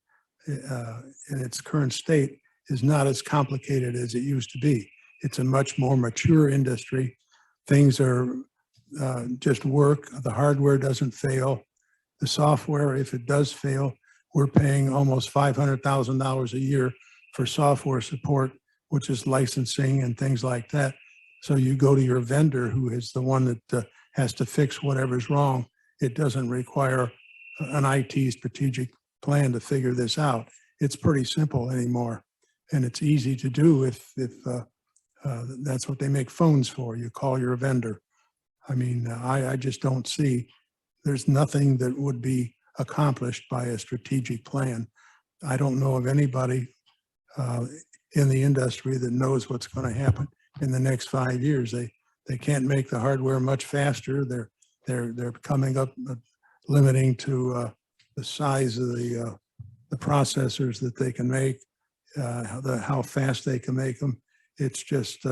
S9: in its current state is not as complicated as it used to be. It's a much more mature industry. Things are just work. The hardware doesn't fail. The software, if it does fail, we're paying almost $500,000 a year for software support which is licensing and things like that. So you go to your vendor, who is the one that has to fix whatever's wrong. It doesn't require an IT strategic plan to figure this out. It's pretty simple anymore, and it's easy to do if that's what they make phones for. You call your vendor. I mean, I just don't see, there's nothing that would be accomplished by a strategic plan. I don't know of anybody in the industry that knows what's going to happen in the next 5 years. They can't make the hardware much faster. They're coming up limiting to the size of the processors that they can make, how fast they can make them. It's just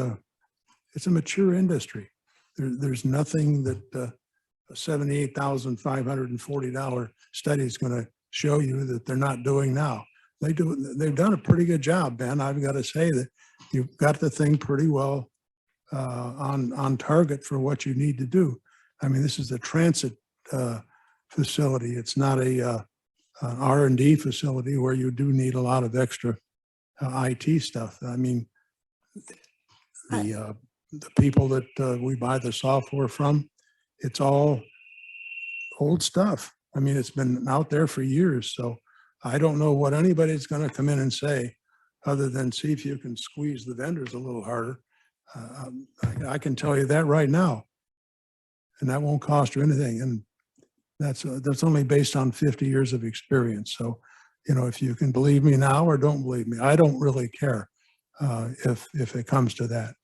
S9: it's a mature industry. There's nothing that a $78,540 study is going to show you that they're not doing now. They've done a pretty good job, Ben. I've got to say that you've got the thing pretty well on target for what you need to do. I mean, this is a transit facility. It's not a R&D facility where you do need a lot of extra IT stuff. I mean, the people that we buy the software from, it's all old stuff. I mean, it's been out there for years. So I don't know what anybody's going to come in and say, other than see if you can squeeze the vendors a little harder. I can tell you that right now, and that won't cost you anything. And that's only based on 50 years of experience. So, you know, if you can believe me now or don't believe me, I don't really care if it comes to that.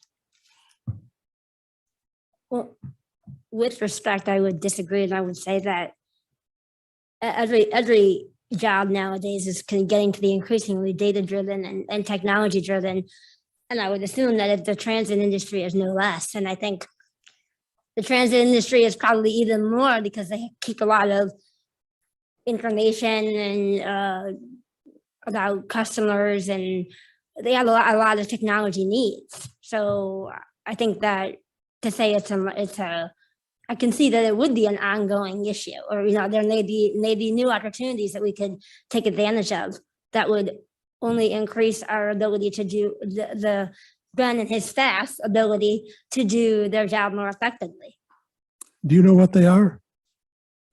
S5: Well, with respect, I would disagree, and I would say that every job nowadays is getting to be increasingly data-driven and technology-driven, and I would assume that if the transit industry is no less, and I think the transit industry is probably even more because they keep a lot of information and about customers, and they have a lot of technology needs. So I think that to say I can see that it would be an ongoing issue, or, you know, there may be new opportunities that we could take advantage of that would only increase our ability to do the Ben and his staff's ability to do their job more effectively.
S9: Do you know what they are?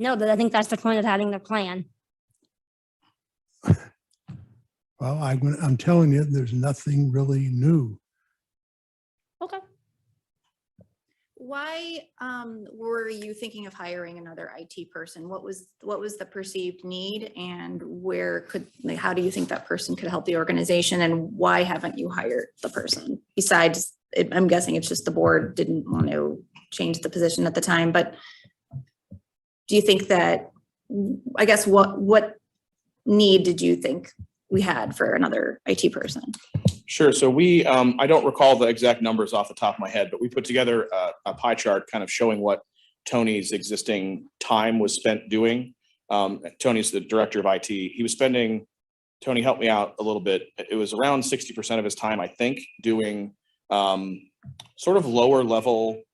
S5: No, but I think that's the point of having the plan.
S9: Well, I'm telling you, there's nothing really new.
S5: Okay.
S2: Why were you thinking of hiring another IT person? What was the perceived need, and how do you think that person could help the organization, and why haven't you hired the person? Besides, I'm guessing it's just the board didn't want to change the position at the time, but do you think that, I guess, what need did you think we had for another IT person?
S6: Sure. So we, I don't recall the exact numbers off the top of my head, but we put together a pie chart kind of showing what Tony's existing time was spent doing. Tony's the director of IT. He was spending, Tony, help me out a little bit. It was around 60% of his time, I think, doing sort of lower level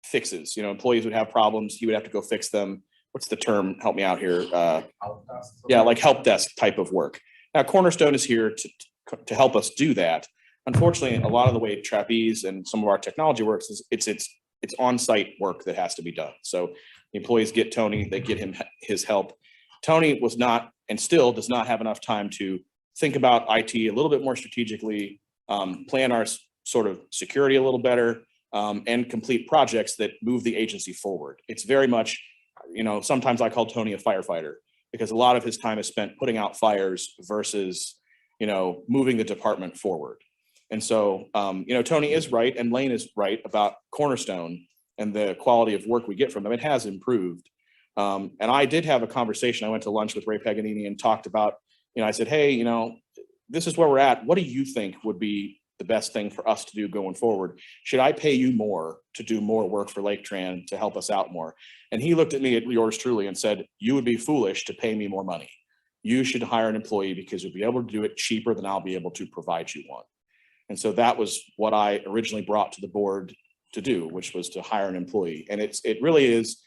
S6: fixes. You know, employees would have problems. He would have to go fix them. What's the term? Help me out here. Yeah, like help desk type of work. Now, Cornerstone is here to help us do that. Unfortunately, a lot of the way Trapeze and some of our technology works is it's on-site work that has to be done. So the employees get Tony, they get him his help. Tony was not, and still does not have enough time to think about IT a little bit more strategically, plan our sort of security a little better, and complete projects that move the agency forward. It's very much, you know, sometimes I call Tony a firefighter because a lot of his time is spent putting out fires versus, you know, moving the department forward. And so, you know, Tony is right and Lane is right about Cornerstone and the quality of work we get from them. It has improved. And I did have a conversation. I went to lunch with Ray Paganini and talked about, you know, I said, hey, you know, this is where we're at. What do you think would be the best thing for us to do going forward? Should I pay you more to do more work for Laketran to help us out more? And he looked at me, at yours truly, and said, you would be foolish to pay me more money. You should hire an employee because you'll be able to do it cheaper than I'll be able to provide you one. And so that was what I originally brought to the board to do, which was to hire an employee. And it really is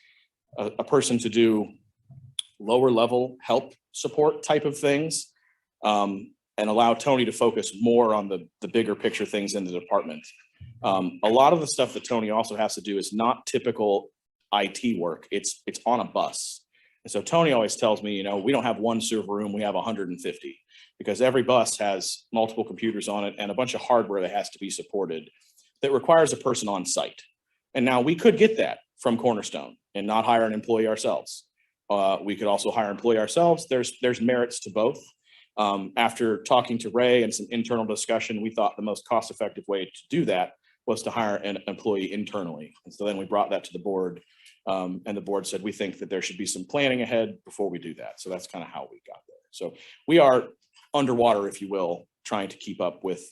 S6: a person to do lower level help support type of things. and allow Tony to focus more on the bigger picture things in the department. A lot of the stuff that Tony also has to do is not typical IT work. It's on a bus. And so Tony always tells me, you know, we don't have one server room, we have 150, because every bus has multiple computers on it and a bunch of hardware that has to be supported that requires a person on site. And now we could get that from Cornerstone and not hire an employee ourselves. We could also hire an employee ourselves. There's merits to both. After talking to Ray and some internal discussion, we thought the most cost-effective way to do that was to hire an employee internally. And so then we brought that to the board, and the board said, we think that there should be some planning ahead before we do that. So that's kind of how we got there. So we are underwater, if you will, trying to keep up with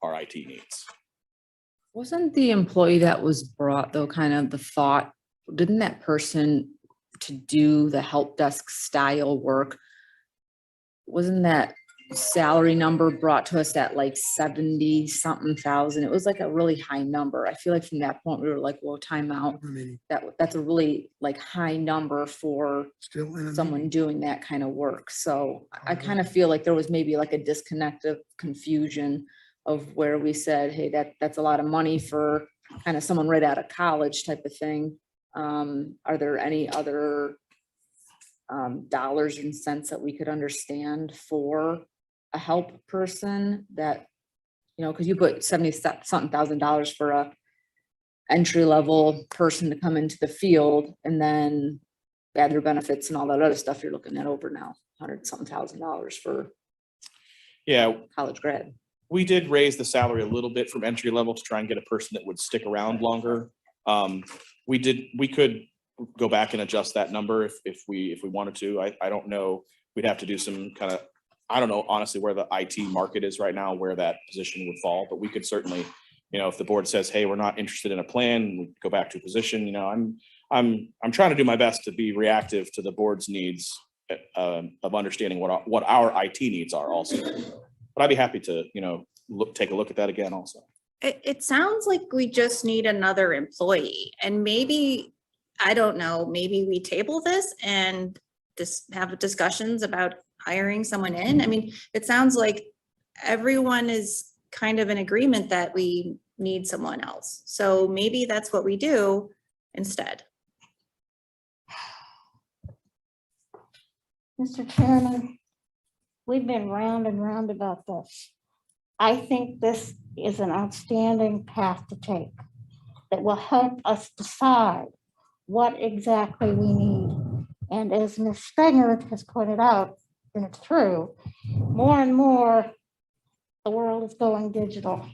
S6: our IT needs.
S12: Wasn't the employee that was brought though, kind of the thought, didn't that person to do the help desk style work, wasn't that salary number brought to us at like 70 something thousand? It was like a really high number. I feel like from that point we were like, well, time out. That's a really like high number for someone doing that kind of work. So I kind of feel like there was maybe like a disconnect of confusion of where we said, hey, that's a lot of money for kind of someone right out of college type of thing. Are there any other dollars and cents that we could understand for a help person that, you know, because you put 70 something $1,000 for a entry level person to come into the field, and then add their benefits and all that other stuff, you're looking at over now $100 something thousand for college grad.
S6: We did raise the salary a little bit from entry level to try and get a person that would stick around longer. We could go back and adjust that number if we wanted to. I don't know. We'd have to do some kind of, I don't know, honestly, where the IT market is right now, where that position would fall, but we could certainly, you know, if the board says, hey, we're not interested in a plan, we go back to a position, you know, I'm trying to do my best to be reactive to the board's needs of understanding what our IT needs are also. But I'd be happy to, you know, take a look at that again also.
S2: It sounds like we just need another employee, and maybe, I don't know, maybe we table this and just have discussions about hiring someone in. I mean, it sounds like everyone is kind of in agreement that we need someone else. So maybe that's what we do instead.
S5: Mr. Chairman, we've been round and round about this. I think this is an outstanding path to take that will help us decide what exactly we need. And as Ms. Stenger has pointed out, and it's true, more and more the world is going digital.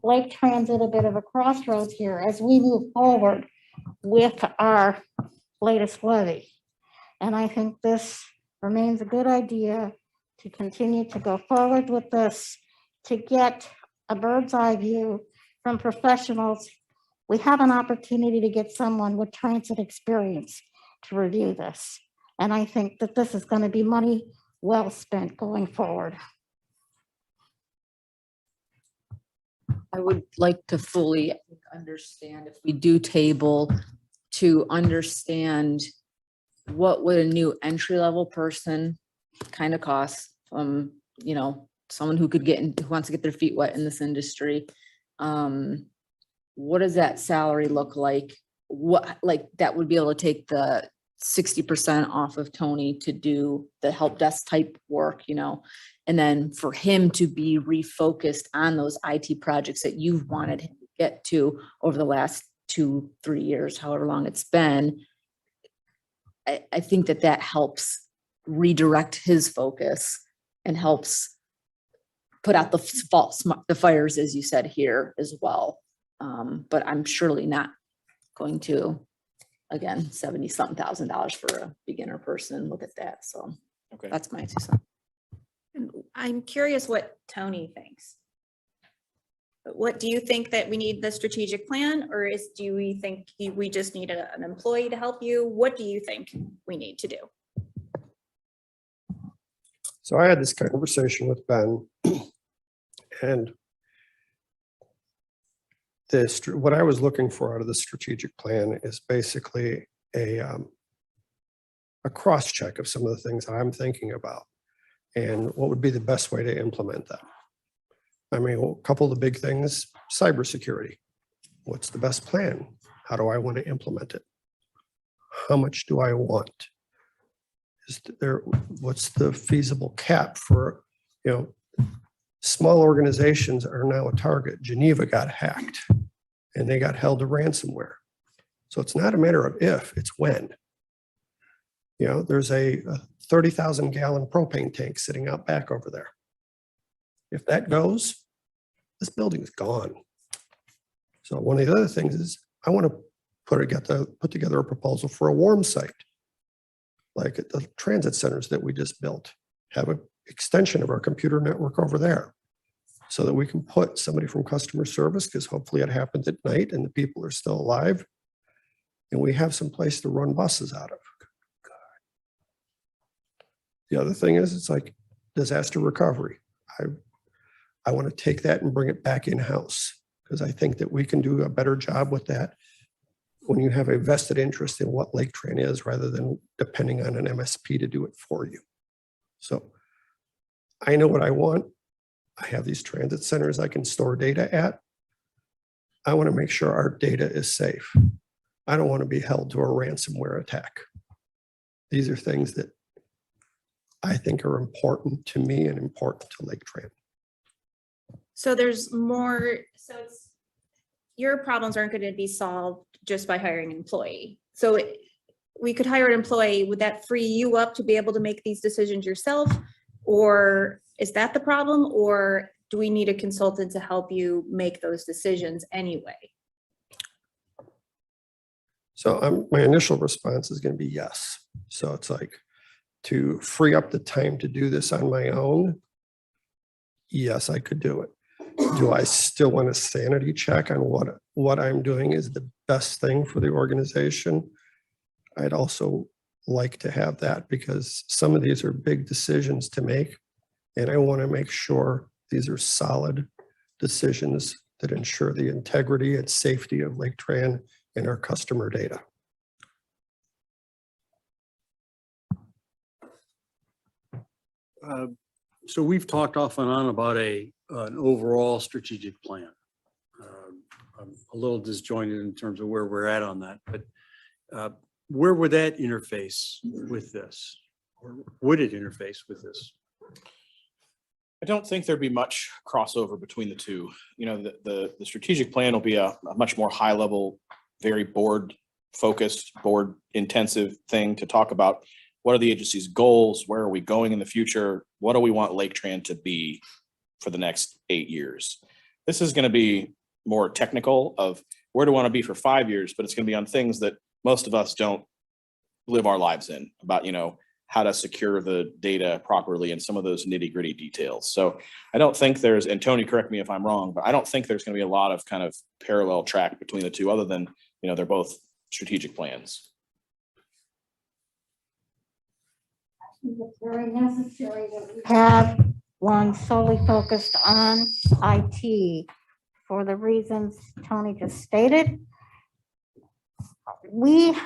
S5: Laketran's at a bit of a crossroads here as we move forward with our latest levy. And I think this remains a good idea to continue to go forward with this, to get a bird's eye view from professionals. We have an opportunity to get someone with transit experience to review this. And I think that this is going to be money well spent going forward.
S12: I would like to fully understand, if we do table, to understand what would a new entry-level person kind of cost from, you know, someone who could get in, who wants to get their feet wet in this industry. What does that salary look like? What, like, that would be able to take the 60% off of Tony to do the help desk type work, you know, and then for him to be refocused on those IT projects that you've wanted him to get to over the last 2-3 years, however long it's been. I think that helps redirect his focus and helps put out the fires, as you said here as well. But I'm surely not going to, again, $70 something thousand for a beginner person. Look at that. So
S6: Okay.
S12: that's my 2 cents.
S2: I'm curious what Tony thinks. What do you think, that we need the strategic plan, or do we think we just need an employee to help you? What do you think we need to do?
S13: So I had this conversation with Ben, and what I was looking for out of the strategic plan is basically a cross-check of some of the things I'm thinking about. and what would be the best way to implement that. I mean, a couple of the big things, cybersecurity. What's the best plan? How do I want to implement it? How much do I want? Is there, what's the feasible cap for, small organizations are now a target. Geneva got hacked and they got held to ransomware. So it's not a matter of if, it's when. There's a 30,000 gallon propane tank sitting out back over there. If that goes, this building is gone. So one of the other things is I want to put together a proposal for a warm site, like at the transit centers that we just built, have an extension of our computer network over there so that we can put somebody from customer service, because hopefully it happens at night and the people are still alive, and we have some place to run buses out of. The other thing is, it's like disaster recovery. I want to take that and bring it back in-house, because I think that we can do a better job with that when you have a vested interest in what Laketran is, rather than depending on an MSP to do it for you. So I know what I want. I have these transit centers I can store data at. I want to make sure our data is safe. I don't want to be held to a ransomware attack. These are things that I think are important to me and important to Laketran.
S2: So there's more, your problems aren't going to be solved just by hiring an employee. So we could hire an employee. Would that free you up to be able to make these decisions yourself? Or is that the problem? Or do we need a consultant to help you make those decisions anyway?
S13: So my initial response is going to be yes. So it's like, to free up the time to do this on my own, yes, I could do it. Do I still want a sanity check on what I'm doing is the best thing for the organization? I'd also like to have that, because some of these are big decisions to make, and I want to make sure these are solid decisions that ensure the integrity and safety of Laketran and our customer data.
S10: So we've talked off and on about an overall strategic plan. I'm a little disjointed in terms of where we're at on that, but where would that interface with this? Or would it interface with this?
S6: I don't think there'd be much crossover between the two. The strategic plan will be a much more high level, very board focused, board intensive thing to talk about. What are the agency's goals? Where are we going in the future? What do we want Laketran to be for the next 8 years? This is going to be more technical of where do we want to be for 5 years, but it's going to be on things that most of us don't live our lives in, about, how to secure the data properly and some of those nitty gritty details. So I don't think there's, and Tony, correct me if I'm wrong, but I don't think there's going to be a lot of kind of parallel track between the two, other than, they're both strategic plans.
S5: It's very necessary that we have one solely focused on IT for the reasons Tony just stated. We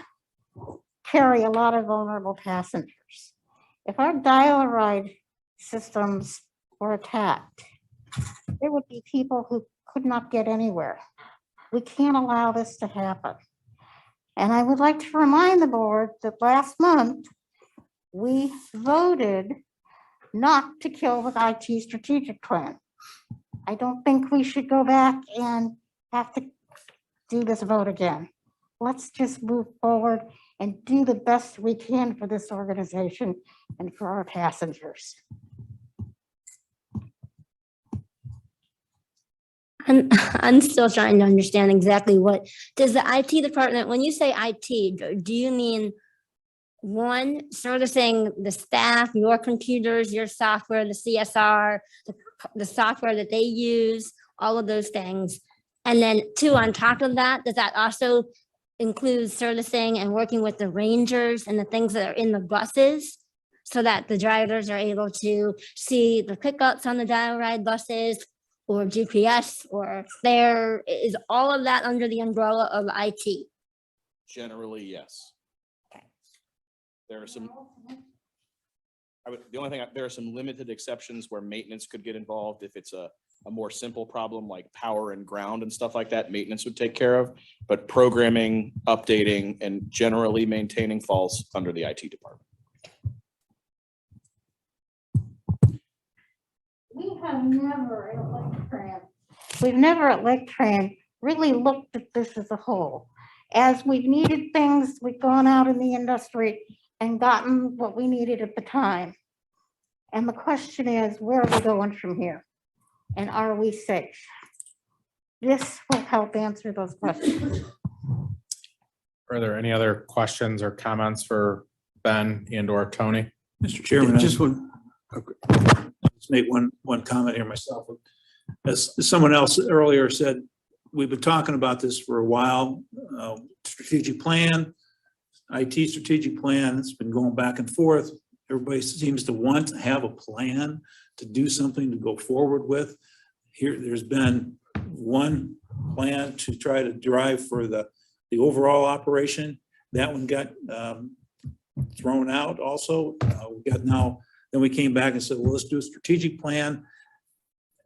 S5: carry a lot of vulnerable passengers. If our dial-a-ride systems were attacked, there would be people who could not get anywhere. We can't allow this to happen. And I would like to remind the board that last month, we voted not to kill the IT strategic plan. I don't think we should go back and have to do this vote again. Let's just move forward and do the best we can for this organization and for our passengers.
S14: I'm still trying to understand exactly what does the IT department, when you say IT, do you mean one servicing the staff, your computers, your software, the CSR, the software that they use, all of those things? And then two, on top of that, does that also include servicing and working with the rangers and the things that are in the buses so that the drivers are able to see the pickups on the dial ride buses or GPS or fare? Is all of that under the umbrella of IT?
S6: Generally, yes. There are some, The only thing, there are some limited exceptions where maintenance could get involved. If it's a more simple problem like power and ground and stuff like that, maintenance would take care of. But programming, updating, and generally maintaining falls under the IT department.
S5: We have never at Laketran, we've never at Laketran really looked at this as a whole. As we've needed things, we've gone out in the industry and gotten what we needed at the time. And the question is, where are we going from here? And are we safe? This will help answer those questions.
S1: Are there any other questions or comments for Ben and or Tony?
S4: Mr. Chairman,
S10: Just one,
S4: just make one comment here myself. As someone else earlier said, we've been talking about this for a while. Strategic plan, IT strategic plan, it's been going back and forth. Everybody seems to want to have a plan to do something to go forward with. Here, there's been one plan to try to drive for the overall operation. That one got thrown out also. We got now, then we came back and said, well, let's do a strategic plan.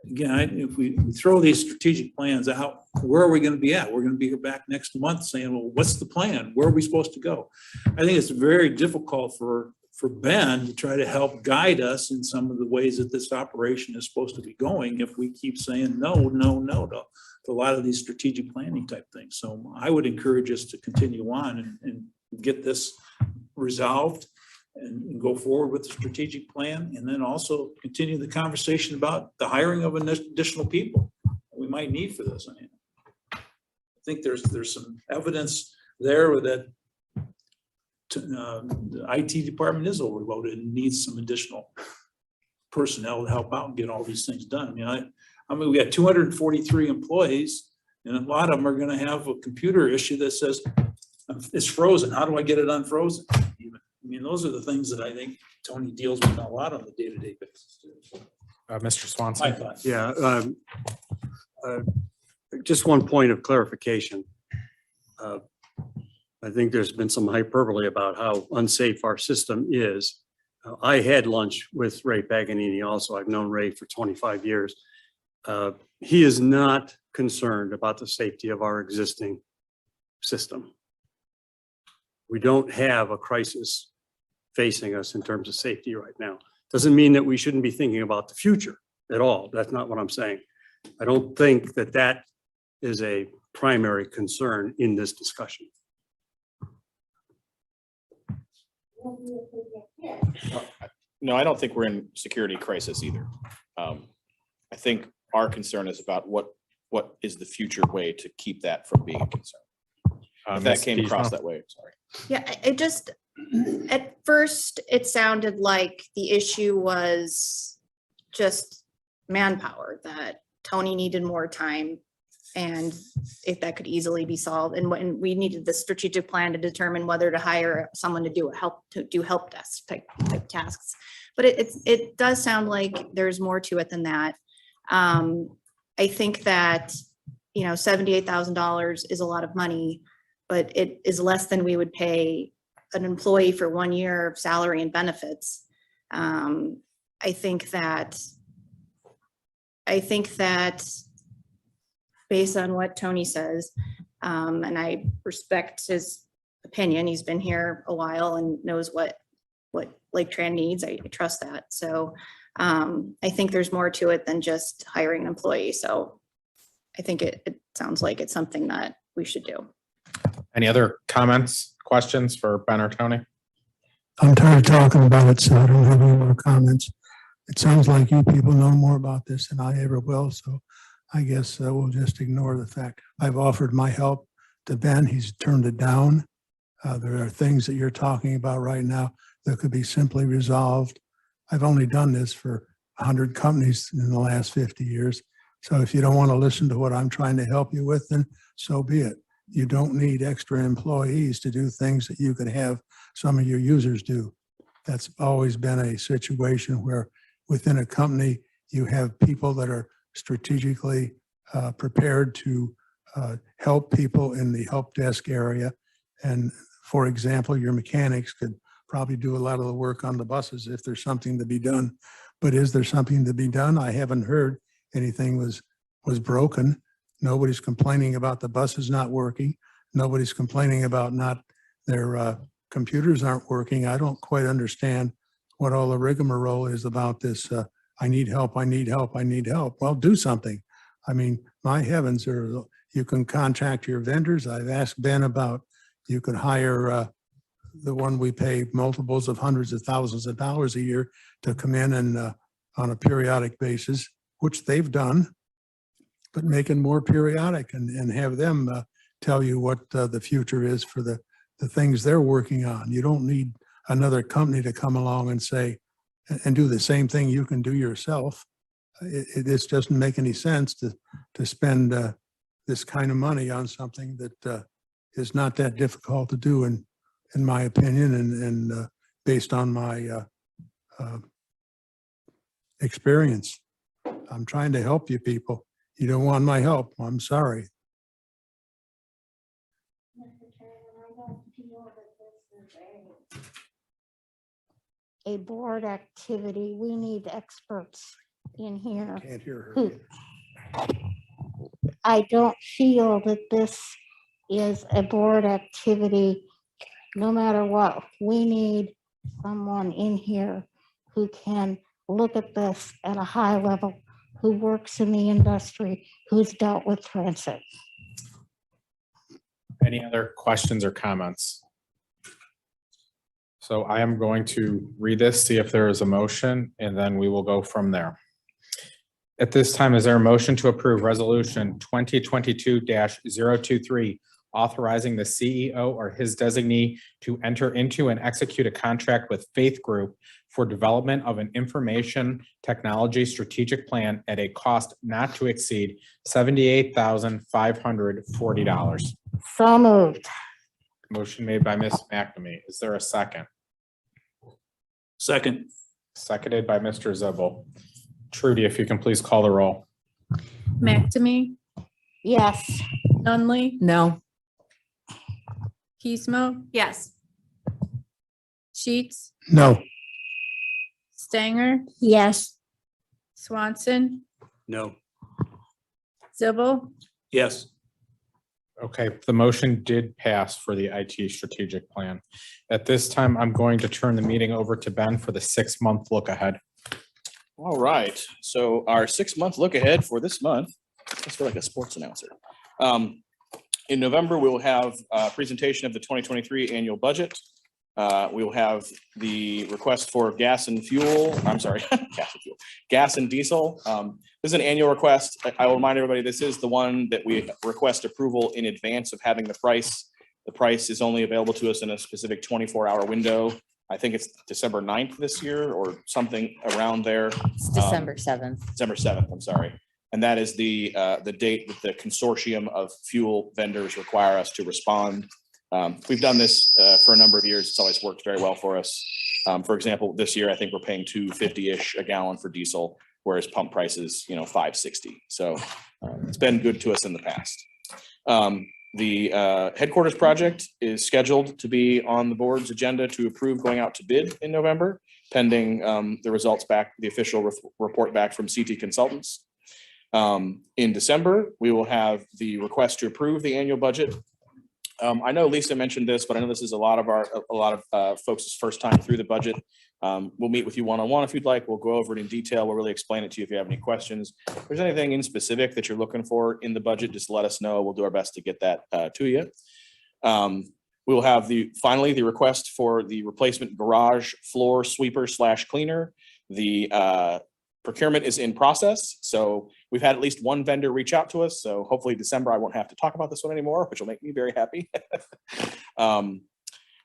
S4: Again, if we throw these strategic plans out, where are we going to be at? We're going to be here back next month saying, well, what's the plan? Where are we supposed to go? I think it's very difficult for Ben to try to help guide us in some of the ways that this operation is supposed to be going if we keep saying no to a lot of these strategic planning type things. So I would encourage us to continue on and get this resolved and go forward with the strategic plan, and then also continue the conversation about the hiring of additional people we might need for this. I think there's some evidence there that the IT department is overloaded and needs some additional personnel to help out and get all these things done. I mean, we got 243 employees, and a lot of them are going to have a computer issue that says it's frozen. How do I get it unfrozen? I mean, those are the things that I think Tony deals with a lot on the day-to-day basis.
S1: Mr. Swanson.
S10: yeah. Just one point of clarification. I think there's been some hyperbole about how unsafe our system is. I had lunch with Ray Paganini also. I've known Ray for 25 years. He is not concerned about the safety of our existing system. We don't have a crisis facing us in terms of safety right now. Doesn't mean that we shouldn't be thinking about the future at all. That's not what I'm saying. I don't think that that is a primary concern in this discussion.
S6: No, I don't think we're in security crisis either. I think our concern is about what is the future way to keep that from being a concern. If that came across that way, sorry.
S2: Yeah, it just, at first, it sounded like the issue was just manpower, that Tony needed more time and if that could easily be solved. And when we needed the strategic plan to determine whether to hire someone to do help desk type tasks. But it does sound like there's more to it than that. I think that, $78,000 is a lot of money, but it is less than we would pay an employee for 1 year of salary and benefits. I think that based on what Tony says, and I respect his opinion, he's been here a while and knows what Laketran needs. I trust that. So I think there's more to it than just hiring an employee. So I think it sounds like it's something that we should do.
S1: Any other comments, questions for Ben or Tony?
S9: I'm tired of talking about it, so I don't have any more comments. It sounds like you people know more about this than I ever will, so I guess we'll just ignore the fact. I've offered my help to Ben. He's turned it down. There are things that you're talking about right now that could be simply resolved. I've only done this for 100 companies in the last 50 years. So if you don't want to listen to what I'm trying to help you with, then so be it. You don't need extra employees to do things that you could have some of your users do. That's always been a situation where within a company, you have people that are strategically prepared to help people in the help desk area. And for example, your mechanics could probably do a lot of the work on the buses if there's something to be done. But is there something to be done? I haven't heard anything was broken. Nobody's complaining about the buses not working. Nobody's complaining about their computers aren't working. I don't quite understand what all the rigmarole is about this. I need help, I need help, I need help. Well, do something. I mean, my heavens, you can contact your vendors. I've asked Ben about, you could hire the one we pay multiples of hundreds of thousands of dollars a year to come in and on a periodic basis, which they've done, but make it more periodic and have them tell you what the future is for the things they're working on. You don't need another company to come along and say, and do the same thing you can do yourself. It just doesn't make any sense to spend this kind of money on something that is not that difficult to do, in my opinion, and based on my experience. I'm trying to help you people. You don't want my help. I'm sorry.
S5: A board activity. We need experts in here.
S9: Can't hear her.
S5: who- I don't feel that this is a board activity, no matter what. We need someone in here who can look at this at a high level, who works in the industry, who's dealt with transit.
S1: Any other questions or comments? So I am going to read this, see if there is a motion, and then we will go from there. At this time, is there a motion to approve resolution 2022-023, authorizing the CEO or his designee to enter into and execute a contract with Faith Group for development of an information technology strategic plan at a cost not to exceed $78,540?
S5: So moved.
S1: Motion made by Ms. McNamee. Is there a second?
S4: Second.
S1: Seconded by Mr. Zibble. Trudy, if you can please call the roll.
S2: McNamee,
S5: Yes.
S2: Nunley,
S12: No.
S2: Keesmo, yes. Sheets,
S9: No.
S2: Stanger,
S5: Yes.
S2: Swanson,
S10: No.
S2: Zibble,
S4: Yes.
S1: Okay, the motion did pass for the IT strategic plan. At this time, I'm going to turn the meeting over to Ben for the 6-month look ahead.
S6: All right, so our 6-month look ahead for this month, I feel like a sports announcer. In November, we will have a presentation of the 2023 annual budget. We will have the request for gas and fuel, I'm sorry, gas and diesel. This is an annual request. I will remind everybody, this is the one that we request approval in advance of having the price. The price is only available to us in a specific 24-hour window. I think it's December 9th this year or something around there.
S3: It's December 7th.
S6: December 7th, I'm sorry. And that is the date that the consortium of fuel vendors require us to respond. We've done this for a number of years. It's always worked very well for us. For example, this year, I think we're paying $2.50-ish a gallon for diesel, whereas pump prices, $5.60. So it's been good to us in the past. The headquarters project is scheduled to be on the board's agenda to approve going out to bid in November, pending the results back, the official report back from CT Consultants. In December, we will have the request to approve the annual budget. I know Lisa mentioned this, but I know this is a lot of folks' first time through the budget. We'll meet with you one-on-one if you'd like. We'll go over it in detail. We'll really explain it to you if you have any questions. If there's anything in specific that you're looking for in the budget, just let us know. We'll do our best to get that to you. We will have finally the request for the replacement garage floor sweeper / cleaner. The procurement is in process. So we've had at least one vendor reach out to us. So hopefully December, I won't have to talk about this one anymore, which will make me very happy.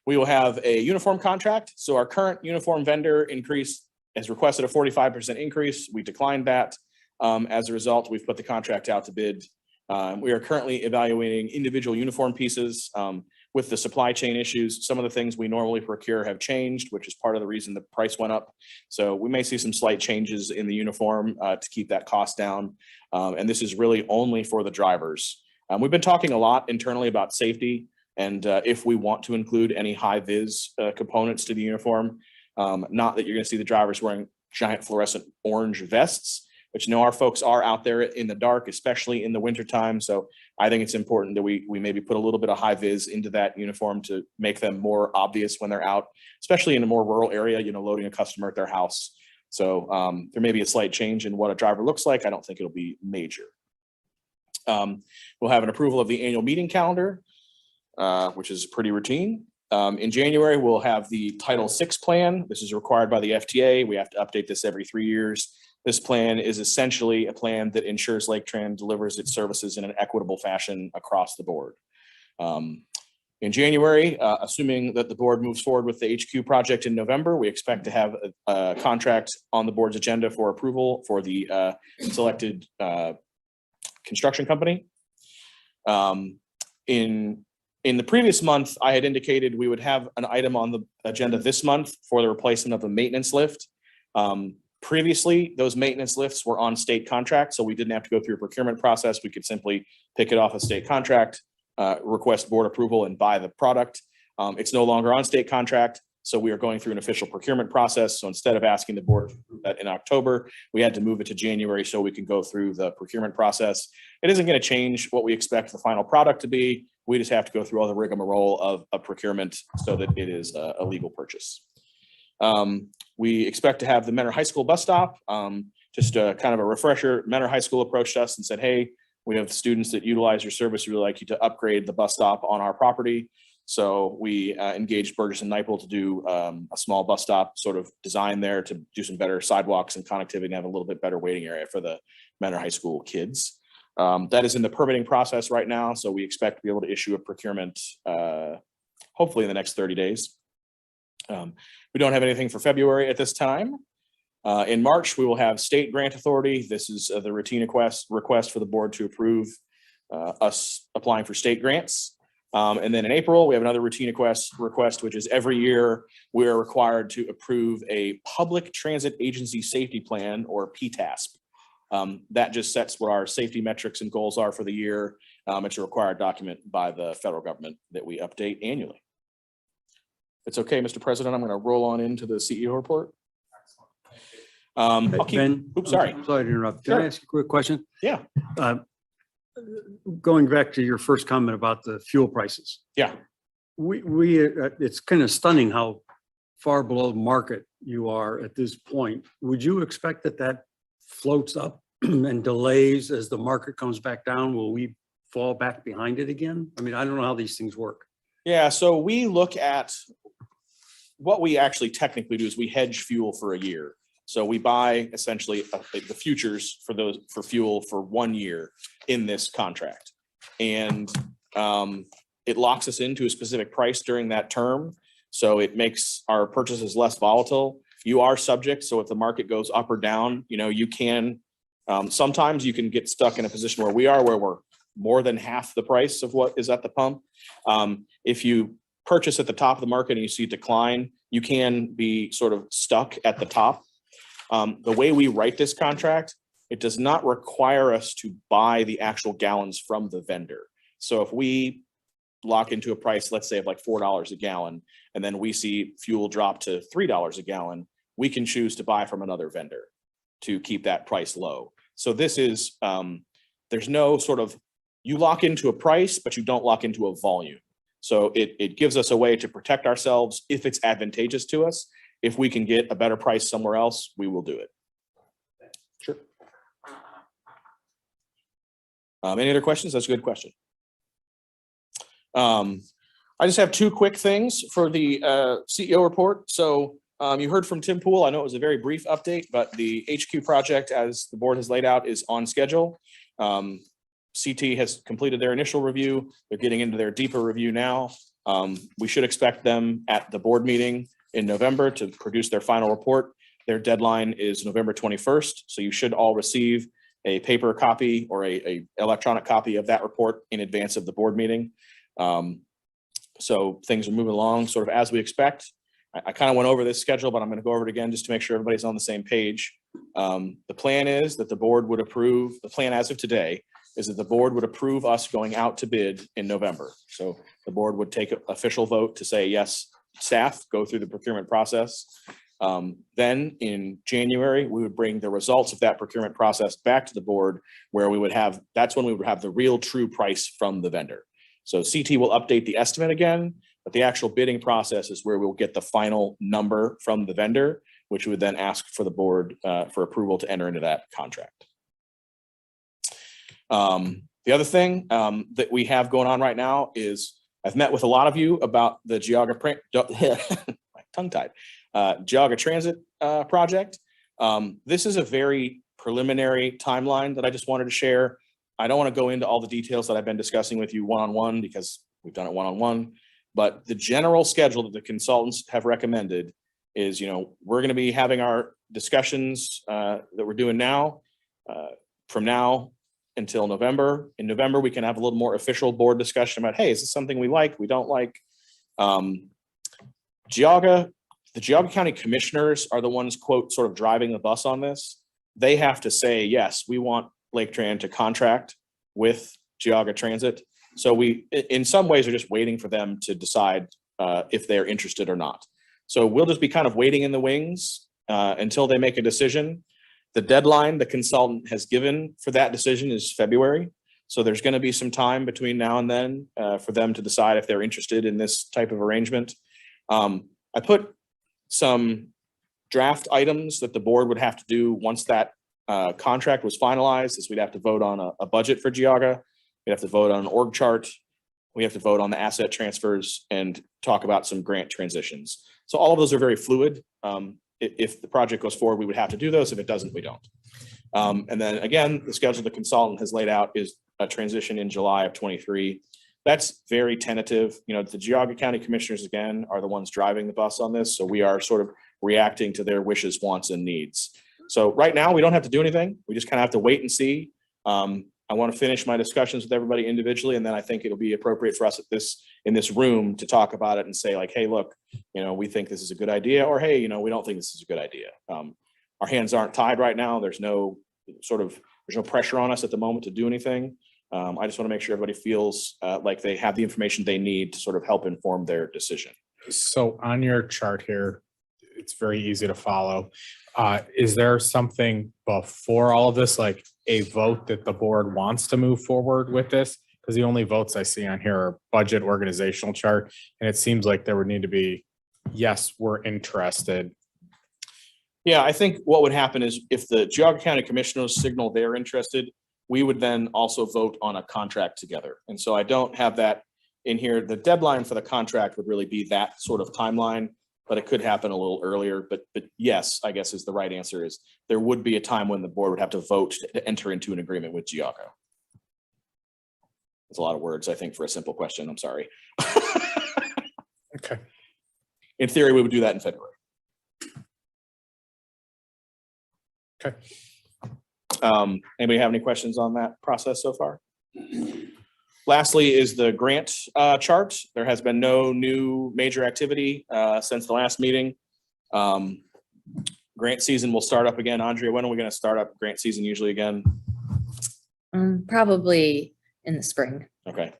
S6: We will have a uniform contract. So our current uniform vendor has requested a 45% increase. We declined that. As a result, we've put the contract out to bid. We are currently evaluating individual uniform pieces. With the supply chain issues, some of the things we normally procure have changed, which is part of the reason the price went up. So we may see some slight changes in the uniform to keep that cost down. And this is really only for the drivers. We've been talking a lot internally about safety And if we want to include any high vis components to the uniform, not that you're going to see the drivers wearing giant fluorescent orange vests, but you know, our folks are out there in the dark, especially in the wintertime. So I think it's important that we maybe put a little bit of high vis into that uniform to make them more obvious when they're out, especially in a more rural area, you know, loading a customer at their house. So there may be a slight change in what a driver looks like. I don't think it'll be major. We'll have an approval of the annual meeting calendar, which is pretty routine. In January, we'll have the Title VI plan. This is required by the FTA. We have to update this every 3 years. This plan is essentially a plan that ensures Laketran delivers its services in an equitable fashion across the board. In January, assuming that the board moves forward with the HQ project in November, we expect to have a contract on the board's agenda for approval for the selected construction company. In the previous month, I had indicated we would have an item on the agenda this month for the replacement of a maintenance lift. Previously, those maintenance lifts were on state contract, so we didn't have to go through a procurement process. We could simply pick it off a state contract, request board approval, and buy the product. It's no longer on state contract, so we are going through an official procurement process. So instead of asking the board to approve that in October, we had to move it to January so we can go through the procurement process. It isn't going to change what we expect the final product to be. We just have to go through all the rigmarole of a procurement so that it is a legal purchase. We expect to have the Mentor High School bus stop. Just a kind of a refresher, Mentor High School approached us and said, hey, we have students that utilize your service. We would like you to upgrade the bus stop on our property. So we engaged Burgess and Nyepel to do a small bus stop sort of design there to do some better sidewalks and connectivity and have a little bit better waiting area for the Mentor High School kids. That is in the permitting process right now. So we expect to be able to issue a procurement hopefully in the next 30 days. We don't have anything for February at this time. In March, we will have state grant authority. This is the routine request for the board to approve us applying for state grants. And then in April, we have another routine request, which is every year we are required to approve a public transit agency safety plan, or PTASP. That just sets what our safety metrics and goals are for the year. It's a required document by the federal government that we update annually. It's okay, Mr. President, I'm going to roll on into the CEO report. I'll keep,
S10: Ben,
S6: oops, sorry.
S10: I'm sorry to interrupt. Can I
S6: Sure.
S10: ask a quick question?
S6: Yeah.
S10: Going back to your first comment about the fuel prices.
S6: Yeah.
S10: It's kind of stunning how far below market you are at this point. Would you expect that floats up and delays as the market comes back down? Will we fall back behind it again? I mean, I don't know how these things work.
S6: Yeah, so we look at what we actually technically do is we hedge fuel for a year. So we buy essentially the futures for fuel for 1 year in this contract. And it locks us into a specific price during that term. So it makes our purchases less volatile. You are subject. So if the market goes up or down, you know, you can, sometimes you can get stuck in a position where we are, where we're more than half the price of what is at the pump. If you purchase at the top of the market and you see decline, you can be sort of stuck at the top. The way we write this contract, it does not require us to buy the actual gallons from the vendor. So if we lock into a price, let's say of like $4 a gallon, and then we see fuel drop to $3 a gallon, we can choose to buy from another vendor to keep that price low. So this is, there's no sort of, you lock into a price, but you don't lock into a volume. So it gives us a way to protect ourselves if it's advantageous to us. If we can get a better price somewhere else, we will do it. Sure. Any other questions? That's a good question. I just have two quick things for the CEO report. So you heard from Tim Poole. I know it was a very brief update, but the HQ project, as the board has laid out, is on schedule. CT has completed their initial review. They're getting into their deeper review now. We should expect them at the board meeting in November to produce their final report. Their deadline is November 21st. So you should all receive a paper copy or a electronic copy of that report in advance of the board meeting. So things are moving along sort of as we expect. I kind of went over this schedule, but I'm going to go over it again just to make sure everybody's on the same page. The plan is that the board would approve, the plan as of today is that the board would approve us going out to bid in November. So the board would take an official vote to say, yes, staff, go through the procurement process. Then in January, we would bring the results of that procurement process back to the board where we would have, that's when we would have the real true price from the vendor. So CT will update the estimate again, but the actual bidding process is where we'll get the final number from the vendor, which we would then ask for the board for approval to enter into that contract. The other thing that we have going on right now is I've met with a lot of you about the Geauga tongue-tied. Geauga Transit project. This is a very preliminary timeline that I just wanted to share. I don't want to go into all the details that I've been discussing with you one-on-one because we've done it one-on-one, but the general schedule that the consultants have recommended is, we're going to be having our discussions that we're doing now from now until November. In November, we can have a little more official board discussion about, hey, is this something we like, we don't like? The Geauga County Commissioners are the ones, quote, sort of driving the bus on this. They have to say, yes, we want Laketran to contract with Geauga Transit. So we, in some ways, are just waiting for them to decide if they're interested or not. So we'll just be kind of waiting in the wings until they make a decision. The deadline the consultant has given for that decision is February. So there's going to be some time between now and then for them to decide if they're interested in this type of arrangement. I put some draft items that the board would have to do once that contract was finalized, is we'd have to vote on a budget for Geauga. We'd have to vote on an org chart. We have to vote on the asset transfers and talk about some grant transitions. So all of those are very fluid. If the project goes forward, we would have to do those. If it doesn't, we don't. And then again, the schedule the consultant has laid out is a transition in July of 23. That's very tentative. The Geauga County Commissioners, again, are the ones driving the bus on this. So we are sort of reacting to their wishes, wants, and needs. So right now, we don't have to do anything. We just kind of have to wait and see. I want to finish my discussions with everybody individually, and then I think it'll be appropriate for us in this room to talk about it and say, like, hey, look, we think this is a good idea, or hey, we don't think this is a good idea. Our hands aren't tied right now. There's no pressure on us at the moment to do anything. I just want to make sure everybody feels like they have the information they need to sort of help inform their decision.
S1: So on your chart here, it's very easy to follow. Is there something before all of this, like a vote that the board wants to move forward with this? Because the only votes I see on here are budget, organizational chart, and it seems like there would need to be, yes, we're interested.
S6: Yeah, I think what would happen is if the Geauga County Commissioners signal they're interested, we would then also vote on a contract together. And so I don't have that in here. The deadline for the contract would really be that sort of timeline, but it could happen a little earlier. But yes, I guess is the right answer, is there would be a time when the board would have to vote to enter into an agreement with Geauga. That's a lot of words, I think, for a simple question. I'm sorry.
S1: Okay.
S6: In theory, we would do that in February.
S1: Okay.
S6: Anybody have any questions on that process so far? Lastly is the grant chart. There has been no new major activity since the last meeting. Grant season will start up again. Andrea, when are we going to start up grant season usually again?
S3: Probably in the spring.
S6: Okay.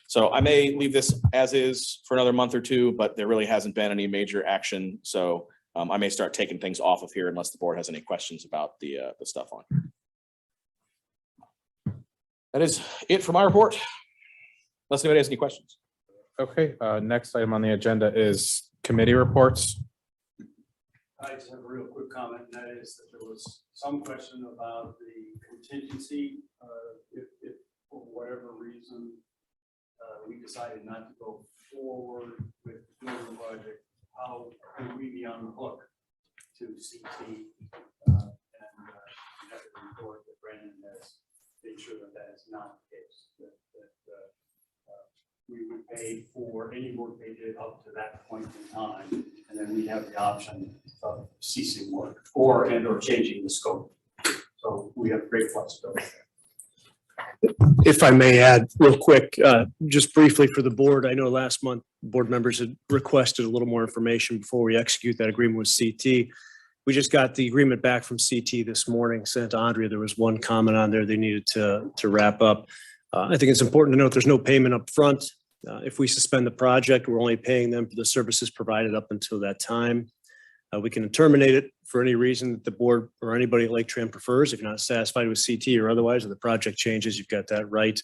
S6: So I may leave this as is for another month or two, but there really hasn't been any major action. So I may start taking things off of here unless the board has any questions about the stuff on. That is it for my report. Unless anybody has any questions.
S1: Okay, next item on the agenda is committee reports.
S10: I just have a real quick comment, and that is that there was some question about the contingency. If for whatever reason we decided not to go forward with the building project, how would we be on the hook to CT and have a report that Brandon has made sure that that is not the case, that we would pay for any work they did up to that point in time, and then we have the option of ceasing work or changing the scope. So we have great flexibility there.
S13: If I may add real quick, just briefly for the board, I know last month board members had requested a little more information before we execute that agreement with CT. We just got the agreement back from CT this morning, sent to Andrea. There was one comment on there they needed to wrap up. I think it's important to note there's no payment up front. If we suspend the project, we're only paying them for the services provided up until that time. We can terminate it for any reason that the board or anybody at Laketran prefers. If you're not satisfied with CT or otherwise, or the project changes, you've got that right.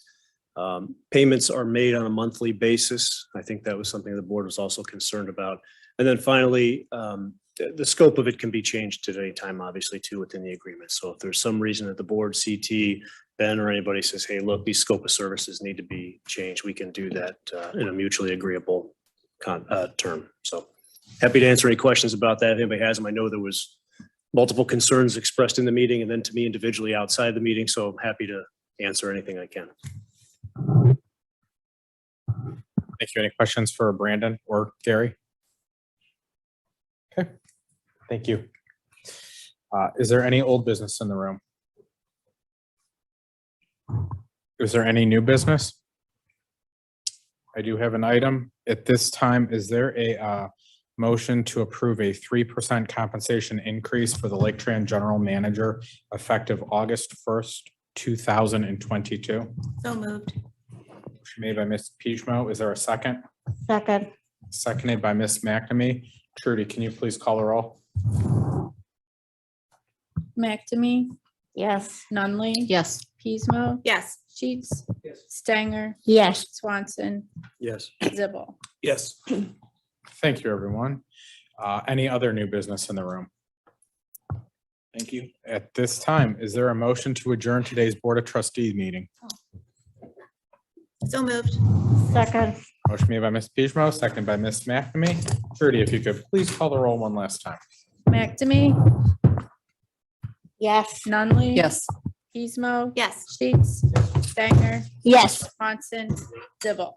S13: Payments are made on a monthly basis. I think that was something the board was also concerned about. And then finally, the scope of it can be changed at any time, obviously, too, within the agreement. So if there's some reason that the board, CT, Ben, or anybody says, hey, look, these scope of services need to be changed, we can do that in a mutually agreeable term. So happy to answer any questions about that if anybody has them. I know there was multiple concerns expressed in the meeting and then to me individually outside the meeting, so I'm happy to answer anything I can.
S1: Thank you. Any questions for Brandon or Gary? Okay, thank you. Is there any old business in the room? Is there any new business? I do have an item. At this time, is there a motion to approve a 3% compensation increase for the Laketran General Manager effective August 1st, 2022?
S2: So moved.
S1: Motion made by Ms. Pishmo. Is there a second?
S14: Second.
S1: Seconded by Ms. McNamee. Trudy, can you please call the roll?
S15: McNamee,
S14: Yes.
S15: Nunley.
S12: Yes.
S15: Pismo,
S2: Yes.
S15: Sheets, Stanger,
S14: Yes.
S15: Swanson,
S13: Yes.
S15: Zibble.
S4: Yes.
S1: Thank you, everyone. Any other new business in the room?
S4: Thank you.
S1: At this time, is there a motion to adjourn today's Board of Trustees meeting?
S2: So moved.
S14: Second.
S1: Motion made by Ms. Pishmo, seconded by Ms. McNamee. Trudy, if you could please call the roll one last time.
S15: McNamee,
S14: Yes.
S15: Nunley.
S12: Yes.
S15: Pismo.
S2: Yes.
S15: Sheets, Stanger,
S14: Yes.
S15: Swanson, Zibble.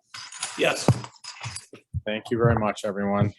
S4: Yes.
S1: Thank you very much, everyone.